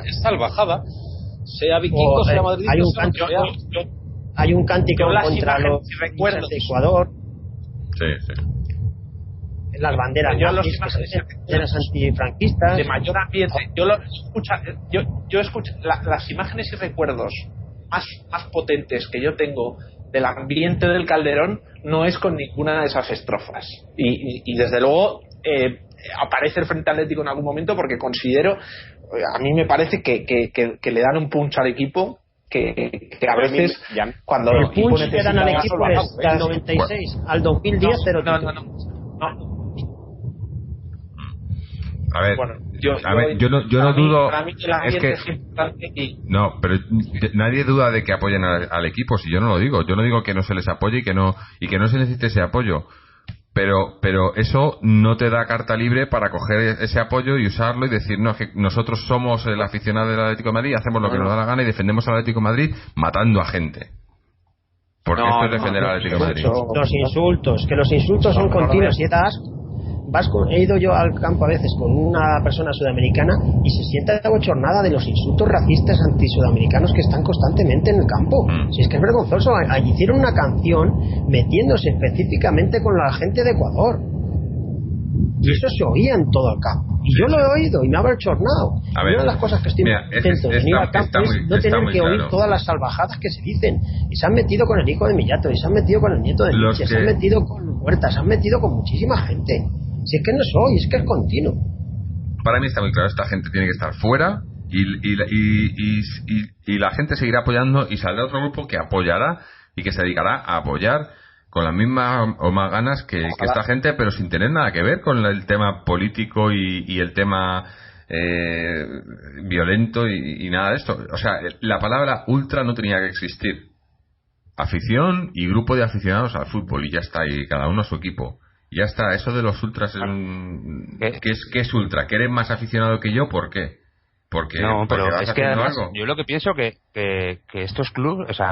es salvajada. Sea vikingo, sea madridista, hay un cántico contra los recuerdos de Ecuador. Sí. Las banderas antifranquistas. De mayor ambiente. Yo escucho las imágenes y recuerdos más potentes que yo tengo del ambiente del Calderón no es con ninguna de esas estrofas. Y desde luego aparece el Frente Atlético en algún momento porque considero, a mí me parece que le dan un punch al equipo que a veces cuando el punch que dan al equipo es del 96 al 2010 no. A ver, yo no dudo. Es que no, pero nadie duda de que apoyen al equipo. Si yo no lo digo, yo no digo que no se les apoye y que no se necesite ese apoyo. Pero eso no te da carta libre para coger ese apoyo y usarlo y decir, no, que nosotros somos el aficionado del Atlético de Madrid, hacemos lo que nos da la gana y defendemos al Atlético de Madrid matando a gente. Porque esto es defender al Atlético de Madrid. Los insultos son continuos y da asco. He ido yo al campo a veces con una persona sudamericana y se siente abochornada de los insultos racistas antisudamericanos que están constantemente en el campo. Si es que es vergonzoso. Hicieron una canción metiéndose específicamente con la gente de Ecuador y eso se oía en todo el campo y yo lo he oído y me ha abochornado. Una de las cosas que estoy contento de venir al campo es no tener que oír todas las salvajadas que se dicen. Y se han metido con el hijo de Millato, y se han metido con el nieto de Nietzsche, se han metido con Huerta, se han metido con muchísima gente. Si es que no soy, es que es continuo. Para mí está muy claro, esta gente tiene que estar fuera y la gente seguirá apoyando y saldrá otro grupo que apoyará y que se dedicará a apoyar con las mismas o más ganas que esta gente, pero sin tener nada que ver con el tema político y el tema violento y nada de esto. O sea, la palabra ultra no tenía que existir. Afición y grupo de aficionados al fútbol y ya está, y cada uno a su equipo. Ya está, eso de los ultras ¿qué es ultra? ¿Que eres más aficionado que yo? ¿Por qué? Porque es que además, yo lo que pienso que estos clubes, o sea,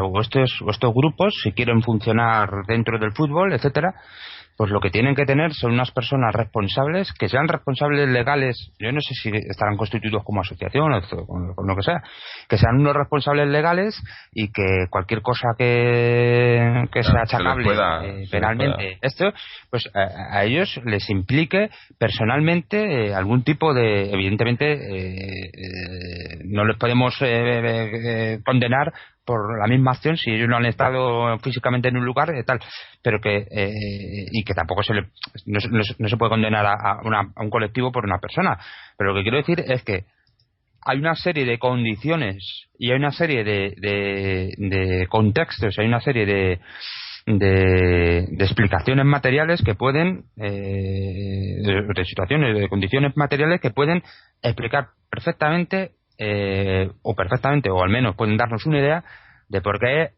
estos grupos, si quieren funcionar dentro del fútbol, etcétera, pues lo que tienen que tener son unas personas responsables, que sean responsables legales. Yo no sé si estarán constituidos como asociación o con lo que sean unos responsables legales y que cualquier cosa que sea achacable penalmente, pues a ellos les implique personalmente algún tipo de, evidentemente no les podemos condenar por la misma acción si ellos no han estado físicamente en un lugar tal, pero que y que tampoco no se puede condenar a un colectivo por una persona. Pero lo que quiero decir es que hay una serie de condiciones y hay una serie de contextos, hay una serie de explicaciones materiales que pueden de situaciones, de condiciones materiales que pueden explicar perfectamente o al menos pueden darnos una idea de por qué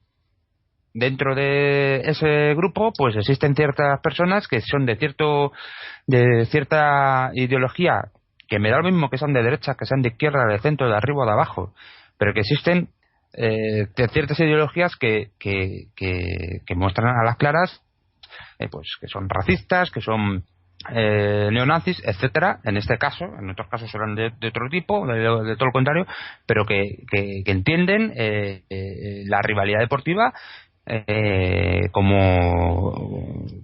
dentro de ese grupo pues existen ciertas personas que son de cierta ideología que me da lo mismo que sean de derecha, que sean de izquierda, de centro, de arriba o de abajo, pero que existen ciertas ideologías que muestran a las claras pues que son racistas, que son neonazis, etcétera. En este caso, en otros casos serán de otro tipo, de todo lo contrario, pero que entienden la rivalidad deportiva como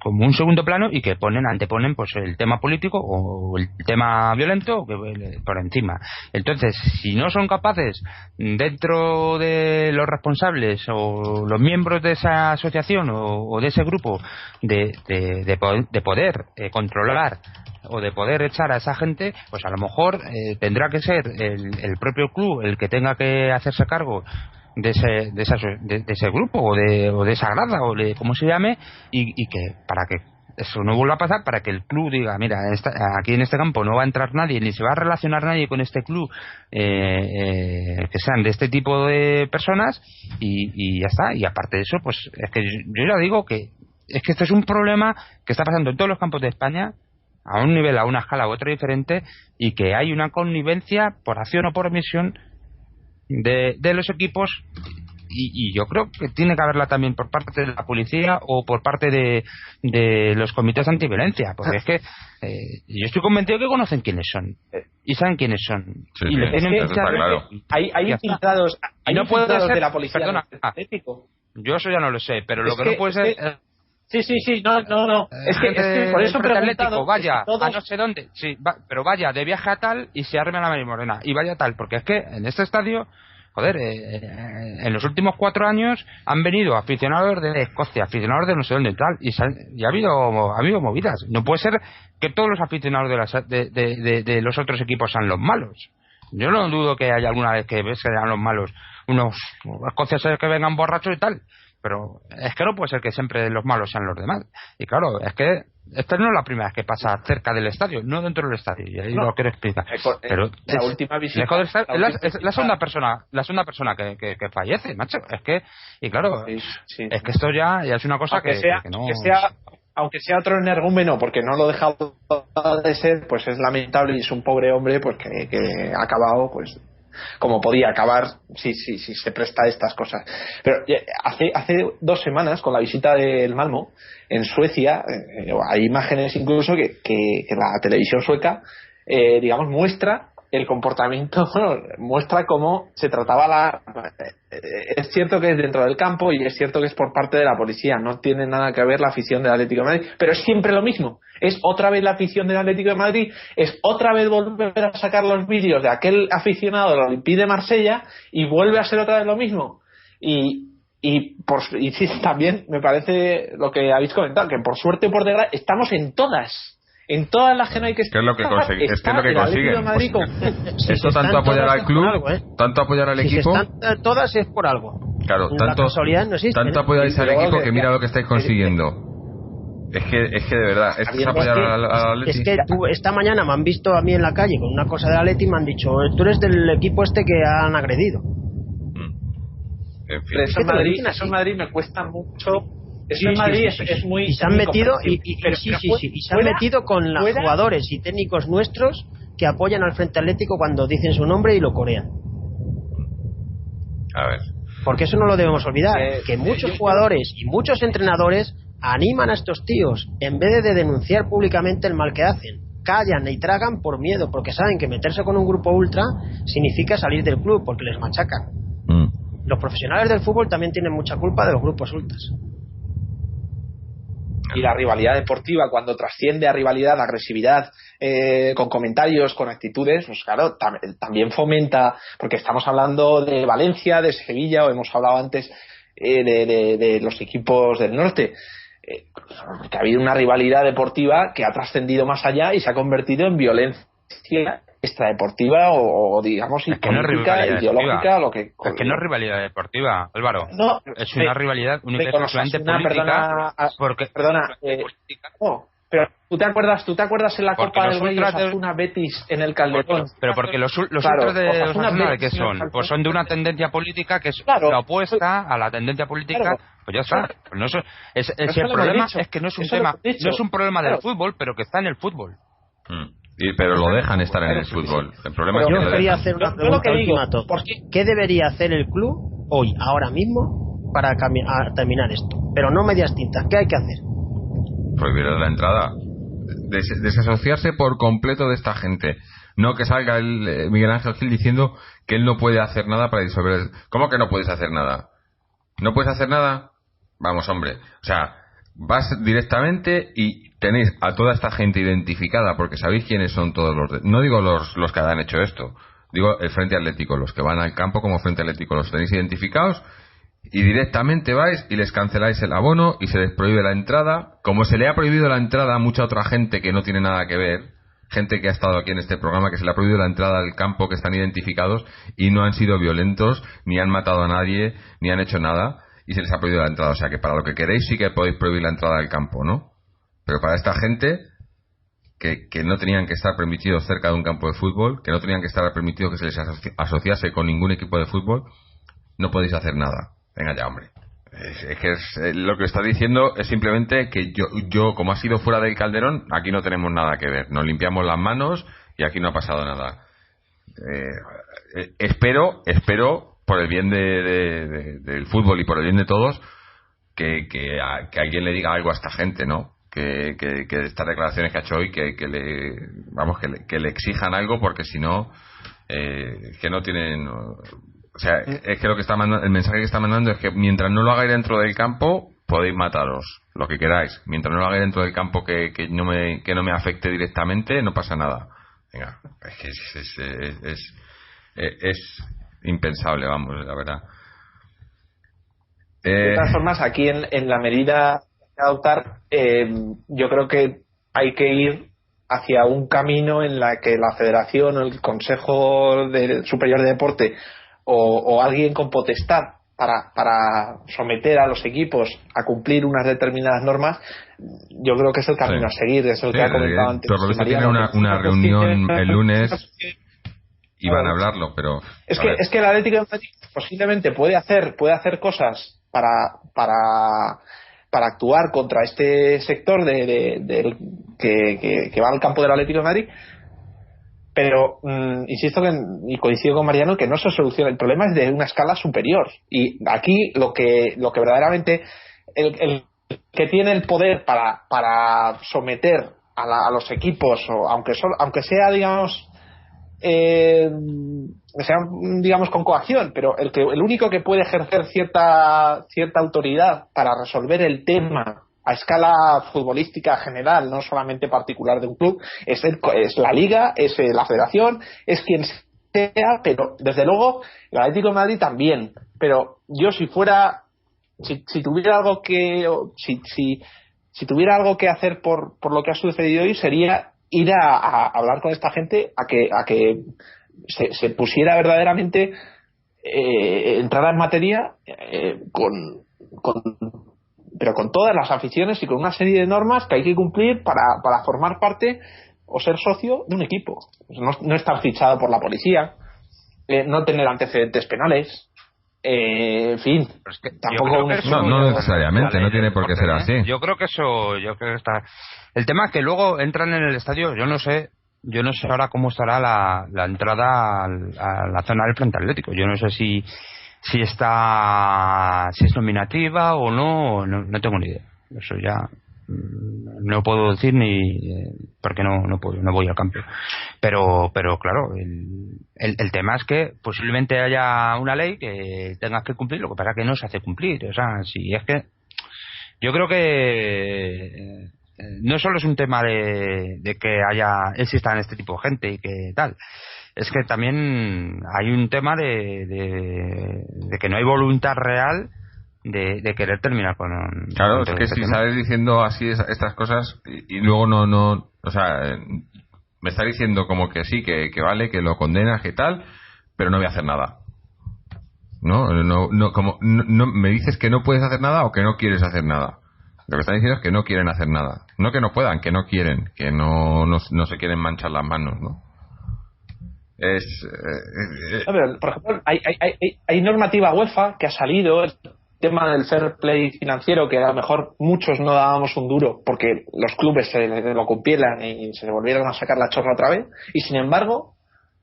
un segundo plano y que anteponen pues el tema político o el tema violento por encima. Entonces, si no son capaces dentro de los responsables o los miembros de esa asociación o de ese grupo de poder controlar o de poder echar a esa gente, pues a lo mejor tendrá que ser el propio club el que tenga que hacerse cargo de ese grupo o de esa grada o de como se llame, y que para que eso no vuelva a pasar, para que el club diga, mira, aquí en este campo no va a entrar nadie ni se va a relacionar nadie con este club, que sean de este tipo de personas, y ya está. Y aparte de eso, pues es que yo ya digo que es que esto es un problema que está pasando en todos los campos de España, a un nivel, a una escala u otra diferente, y que hay una connivencia por acción o por omisión de los equipos, y yo creo que tiene que haberla también por parte de la policía o por parte de los comités antiviolencia, porque es que yo estoy convencido que conocen quiénes son y saben quiénes son, sí, y le tienen que claro. Hay infiltrados, no puede ser de la policía, perdona, ético. yo eso ya no lo sé, pero lo que no puede ser Sí, no. Es que por eso Atlético, vaya todos... a no sé dónde, pero vaya de viaje a tal y se arme la Marimorena y vaya tal, porque es que en este estadio, joder, en los últimos 4 años han venido aficionados de Escocia, aficionados de no sé dónde y tal, y ha habido movidas. No puede ser que todos los aficionados de los otros equipos sean los malos. Yo no dudo que haya alguna vez que sean los malos unos escoceses que vengan borrachos y tal, pero es que no puede ser que siempre los malos sean los demás. Y claro, es que esta no es la primera vez que pasa cerca del estadio, no dentro del estadio, y ahí lo quiero explicar. Pero la última visita, es la segunda persona que fallece, macho. Es que, y claro, sí. Es que esto ya es una cosa que no... aunque sea otro energúmeno, porque no lo deja de ser, pues es lamentable, y es un pobre hombre pues que ha acabado pues como podía acabar si se presta a estas cosas. Pero hace 2 semanas, con la visita del Malmo en Suecia, hay imágenes incluso que la televisión sueca digamos muestra el comportamiento, muestra cómo se trataba es cierto que es dentro del campo y es cierto que es por parte de la policía, no tiene nada que ver la afición del Atlético de Madrid, pero es siempre lo mismo, es otra vez la afición del Atlético de Madrid, es otra vez volver a sacar los vídeos de aquel aficionado del Olympique de Marsella y vuelve a ser otra vez lo mismo. Y sí, también me parece lo que habéis comentado, que por suerte o por desgracia estamos en todas las que no hay que estar. ¿Qué es lo que consiguen? Esto tanto apoyar al club, tanto apoyar al equipo. Si están todas es por algo. Claro, la casualidad no existe. Tanto apoyáis al equipo que mira lo que estáis consiguiendo. Es que de verdad, esto es apoyar al Atleti. Es que esta mañana me han visto a mí en la calle con una cosa de Atleti y me han dicho, tú eres del equipo este que han agredido. En fin. Pero eso en Madrid me cuesta mucho. Eso en Madrid es muy... Y se han metido se han metido con los jugadores y técnicos nuestros que apoyan al Frente Atlético cuando dicen su nombre y lo corean. A ver. Porque eso no lo debemos olvidar, que muchos jugadores y muchos entrenadores animan a estos tíos en vez de denunciar públicamente el mal que hacen. Callan y tragan por miedo, porque saben que meterse con un grupo ultra significa salir del club, porque les machacan. Los profesionales del fútbol también tienen mucha culpa de los grupos ultras. Y la rivalidad deportiva, cuando trasciende a rivalidad, a agresividad, con comentarios, con actitudes, pues claro, también fomenta, porque estamos hablando de Valencia, de Sevilla, o hemos hablado antes de los equipos del norte, que ha habido una rivalidad deportiva que ha trascendido más allá y se ha convertido en violencia extradeportiva o digamos política, ideológica, lo que es que no es rivalidad deportiva, Álvaro. No, es una rivalidad única y exclusivamente política. Pero ¿tú te acuerdas en la Copa del Rey Osasuna Betis en el Calderón? Pero porque los ultras de Osasuna, ¿de qué son? Pues son de una tendencia política que es la opuesta a la tendencia política. Pues ya está. Pues no el problema es que no es un tema, no es un problema del fútbol, pero que está en el fútbol. Pero lo dejan estar en el fútbol. El problema es que yo quería hacer una pregunta última. ¿Qué debería hacer el club hoy, ahora mismo, para terminar esto? Pero no medias tintas. ¿Qué hay que hacer? Prohibir la entrada. Desasociarse por completo de esta gente. No que salga el Miguel Ángel Gil diciendo que él no puede hacer nada para disolver. ¿Cómo que no puedes hacer nada? ¿No puedes hacer nada? Vamos, hombre. O sea, vas directamente y tenéis a toda esta gente identificada, porque sabéis quiénes son todos los... No digo los que han hecho esto, digo el Frente Atlético, los que van al campo como Frente Atlético, los tenéis identificados y directamente vais y les canceláis el abono y se les prohíbe la entrada, como se le ha prohibido la entrada a mucha otra gente que no tiene nada que ver, gente que ha estado aquí en este programa, que se le ha prohibido la entrada al campo, que están identificados y no han sido violentos, ni han matado a nadie, ni han hecho nada, y se les ha prohibido la entrada. O sea que para lo que queréis sí que podéis prohibir la entrada al campo, ¿no? Pero para esta gente que no tenían que estar permitidos cerca de un campo de fútbol, que no tenían que estar permitidos que se les asociase con ningún equipo de fútbol, no podéis hacer nada. Venga ya, hombre. Es que lo que está diciendo es simplemente que yo, como ha sido fuera del Calderón, aquí no tenemos nada que ver. Nos limpiamos las manos y aquí no ha pasado nada. Espero, por el bien del fútbol y por el bien de todos, que alguien le diga algo a esta gente, ¿no? Que estas declaraciones que ha hecho hoy que le exijan algo, porque si no que no tienen, o sea, es que lo que está mandando, el mensaje que está mandando es que mientras no lo hagáis dentro del campo podéis mataros lo que queráis, mientras no lo hagáis dentro del campo que no me afecte directamente, no pasa nada. Venga, es que es impensable, vamos, la verdad. De todas formas, aquí en la medida que adoptar, yo creo que hay que ir hacia un camino en la que la Federación o el Consejo Superior de Deporte o alguien con potestad para someter a los equipos a cumplir unas determinadas normas, yo creo que es el camino a seguir. Es el que ha comentado antes. Pero tiene una reunión el lunes y van a hablarlo, pero es que el Atlético de Madrid posiblemente puede hacer cosas para actuar contra este sector que va al campo del Atlético de Madrid, pero insisto y coincido con Mariano que no se soluciona. El problema es de una escala superior, y aquí lo que verdaderamente el que tiene el poder para someter a los equipos, o aunque sea digamos con coacción, pero el único que puede ejercer cierta autoridad para resolver el tema a escala futbolística general, no solamente particular de un club, es la Liga, es la Federación, es quien sea, pero desde luego el Atlético de Madrid también. Pero yo si tuviera algo que si tuviera algo que hacer por lo que ha sucedido hoy, sería ir a hablar con esta gente a que se pusiera verdaderamente entrada en materia pero con todas las aficiones y con una serie de normas que hay que cumplir para formar parte o ser socio de un equipo. No estar fichado por la policía, no tener antecedentes penales, en fin, es que tampoco no necesariamente, no tiene por qué ser así. Yo creo que está. El tema es que luego entran en el estadio, yo no sé ahora cómo estará la entrada a la zona del Frente Atlético. Yo no sé si es nominativa o no tengo ni idea. Eso ya no puedo decir porque no voy al campo. Pero claro, el tema es que posiblemente haya una ley que tengas que cumplir, lo que pasa es que no se hace cumplir. O sea, si es que yo creo que no solo es un tema de que existan este tipo de gente y que tal, es que también hay un tema de que no hay voluntad real de querer terminar con claro, es que si sales diciendo así estas cosas y luego no, o sea, me está diciendo como que sí, que vale, que lo condenas, que tal, pero no voy a hacer nada. No, como no me dices que no puedes hacer nada o que no quieres hacer nada. Lo que están diciendo es que no quieren hacer nada, no que no puedan, que no quieren, que no se quieren manchar las manos, ¿no? Pero, por ejemplo, hay normativa UEFA que ha salido tema del fair play financiero, que a lo mejor muchos no dábamos un duro porque los clubes se lo cumplieran y se volvieran a sacar la chorra otra vez, y sin embargo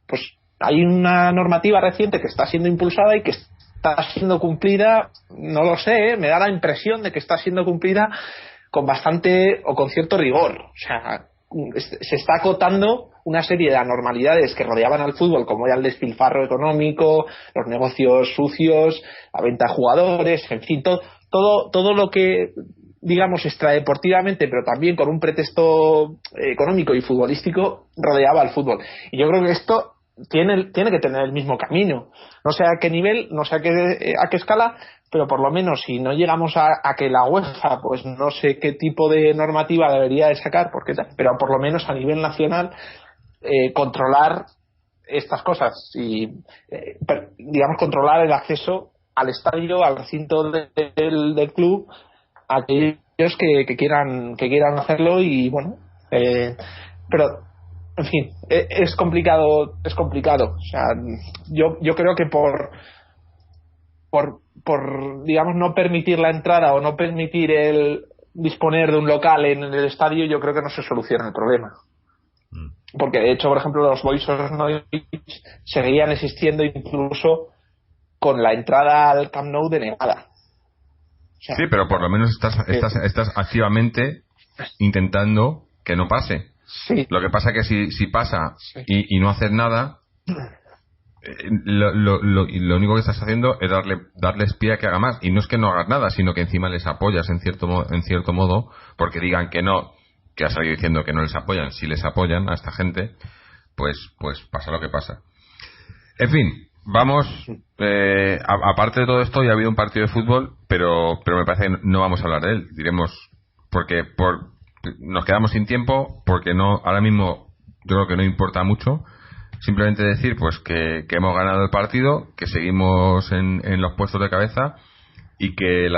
pues hay una normativa reciente que está siendo impulsada y que está siendo cumplida, no lo sé, me da la impresión de que está siendo cumplida con bastante o con cierto rigor. O sea, se está acotando una serie de anormalidades que rodeaban al fútbol, como era el despilfarro económico, los negocios sucios, la venta de jugadores, en fin, todo lo que, digamos, extradeportivamente, pero también con un pretexto económico y futbolístico, rodeaba al fútbol. Y yo creo que esto tiene que tener el mismo camino. No sé a qué nivel, no sé a qué escala, pero por lo menos si no llegamos a que la UEFA, pues no sé qué tipo de normativa debería de sacar, pero por lo menos a nivel nacional controlar estas cosas y digamos controlar el acceso al estadio, al recinto del club, a aquellos que quieran hacerlo. Y bueno, pero en fin, es complicado. O sea, yo creo que por digamos no permitir la entrada o no permitir el disponer de un local en el estadio, yo creo que no se soluciona el problema. Porque de hecho, por ejemplo, los Boys of Norwich seguían existiendo incluso con la entrada al Camp Nou denegada. O sea, sí, pero por lo menos estás activamente intentando que no pase. Sí. Lo que pasa que si pasa y no haces nada, lo único que estás haciendo es darles pie a que haga más. Y no es que no hagas nada, sino que encima les apoyas en cierto modo, porque digan que no, que has salido diciendo que no les apoyan. Si les apoyan a esta gente, pues pasa lo que pasa. En fin, vamos, aparte de todo esto, ya ha habido un partido de fútbol, pero me parece que no vamos a hablar de él. Diremos, porque nos quedamos sin tiempo, porque no, ahora mismo yo creo que no importa mucho. Simplemente decir pues que hemos ganado el partido, que seguimos en los puestos de cabeza y que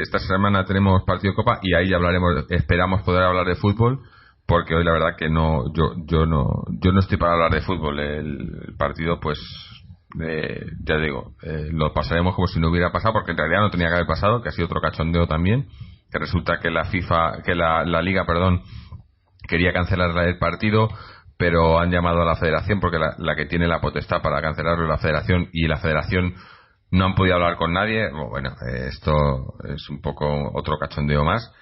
esta semana tenemos partido de Copa y ahí ya hablaremos, esperamos poder hablar de fútbol, porque hoy la verdad que no, yo no estoy para hablar de fútbol. El partido pues ya digo, lo pasaremos como si no hubiera pasado, porque en realidad no tenía que haber pasado, que ha sido otro cachondeo también, que resulta que la Liga quería cancelar el partido, pero han llamado a la Federación, porque la que tiene la potestad para cancelarlo es la Federación, y la Federación no han podido hablar con nadie. Bueno, esto es un poco otro cachondeo más,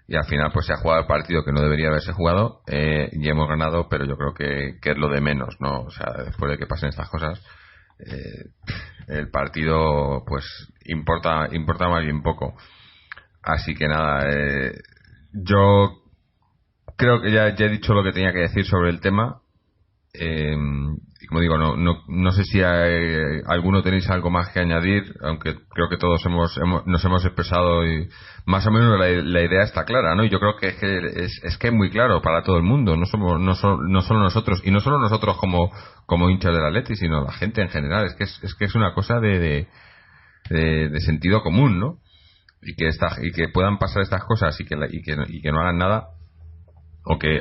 y al final pues se ha jugado el partido que no debería haberse jugado, y hemos ganado, pero yo creo que es lo de menos, ¿no? O sea, después de que pasen estas cosas, el partido pues importa más bien poco. Así que nada, yo creo que ya he dicho lo que tenía que decir sobre el tema. Y como digo, no sé si alguno tenéis algo más que añadir, aunque creo que todos nos hemos expresado y más o menos la idea está clara, ¿no? Y yo creo que es que es muy claro para todo el mundo, no solo nosotros, y no solo nosotros como hinchas del Atleti, sino la gente en general. Es que es una cosa de sentido común, ¿no? Y que puedan pasar estas cosas y que no hagan nada, o que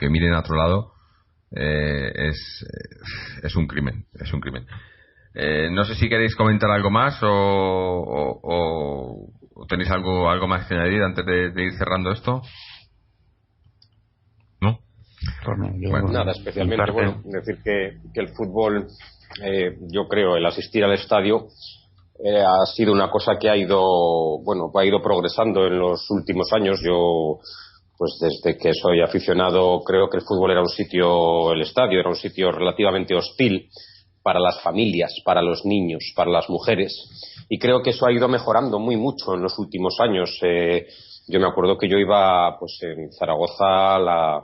miren a otro lado, es un crimen. No sé si queréis comentar algo más o tenéis algo más que añadir antes de ir cerrando esto. ¿No? Bueno, nada, especialmente decir que el fútbol, yo creo, el asistir al estadio ha sido una cosa que ha ido progresando en los últimos años. Yo, pues desde que soy aficionado, creo que el estadio era un sitio relativamente hostil para las familias, para los niños, para las mujeres, y creo que eso ha ido mejorando mucho en los últimos años. Yo me acuerdo que yo iba pues en Zaragoza a la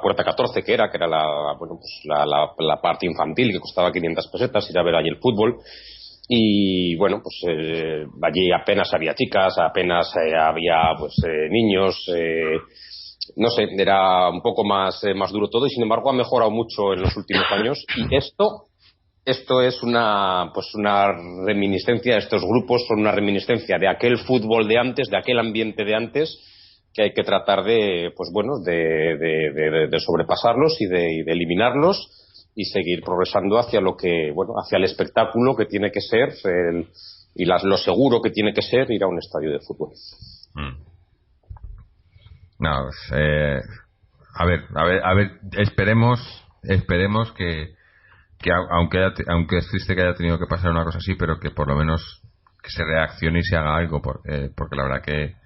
Puerta 14, que era la parte infantil, que costaba 500 pesetas, ir a ver allí el fútbol. Y bueno, pues allí apenas había chicas, apenas había niños, no sé, era un poco más duro todo, y sin embargo ha mejorado mucho en los últimos años. Y esto es una reminiscencia, estos grupos son una reminiscencia de aquel fútbol de antes, de aquel ambiente de antes, que hay que tratar de sobrepasarlos y de eliminarlos, y seguir progresando hacia el espectáculo que tiene que ser y lo seguro que tiene que ser ir a un estadio de fútbol. No, a ver, esperemos que aunque es triste que haya tenido que pasar una cosa así, pero que por lo menos que se reaccione y se haga algo, porque la verdad que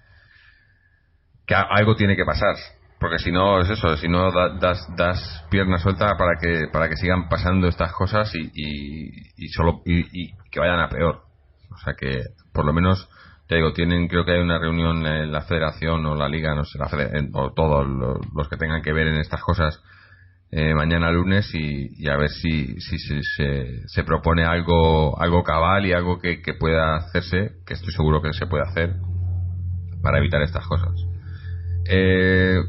algo tiene que pasar, porque si no es eso, si no das pierna suelta para que sigan pasando estas cosas y que vayan a peor. O sea que por lo menos te digo, creo que hay una reunión en la federación o la liga, no sé, o todos los que tengan que ver en estas cosas mañana lunes y a ver si se propone algo cabal y algo que pueda hacerse, que estoy seguro que se puede hacer para evitar estas cosas.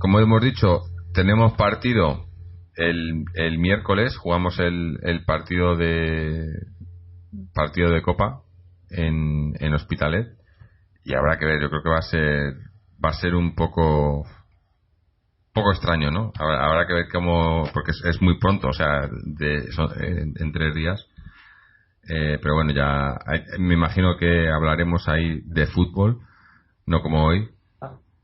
Como hemos dicho, tenemos partido el miércoles, jugamos el partido de Copa en Hospitalet y habrá que ver. Yo creo que va a ser un poco extraño, ¿no? Habrá que ver cómo, porque es muy pronto, o sea, en 3 días. Pero bueno, ya me imagino que hablaremos ahí de fútbol, no como hoy,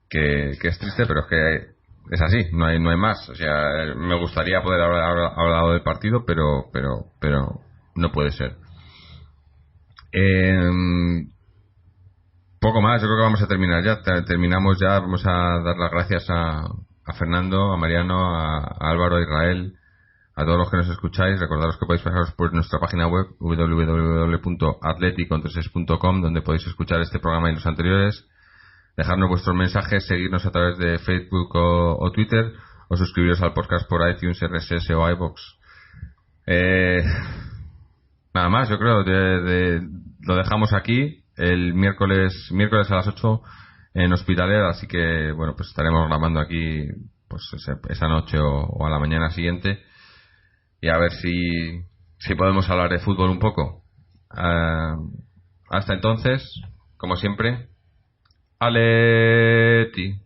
que es triste, pero es que es así, no hay más. O sea, me gustaría poder haber hablado del partido, pero no puede ser. Poco más, yo creo que vamos a terminar ya. Terminamos ya, vamos a dar las gracias a Fernando, a Mariano, a Álvaro, a Israel, a todos los que nos escucháis. Recordaros que podéis pasaros por nuestra página web www.atleticontreses.com, donde podéis escuchar este programa y los anteriores, dejarnos vuestros mensajes, seguirnos a través de Facebook o Twitter, o suscribiros al podcast por iTunes, RSS o iVoox. Nada más, yo creo, lo dejamos aquí el miércoles a las 8 en Hospitalet, así que bueno, pues estaremos grabando aquí pues esa noche o a la mañana siguiente y a ver si podemos hablar de fútbol un poco. Hasta entonces, como siempre, Aleti.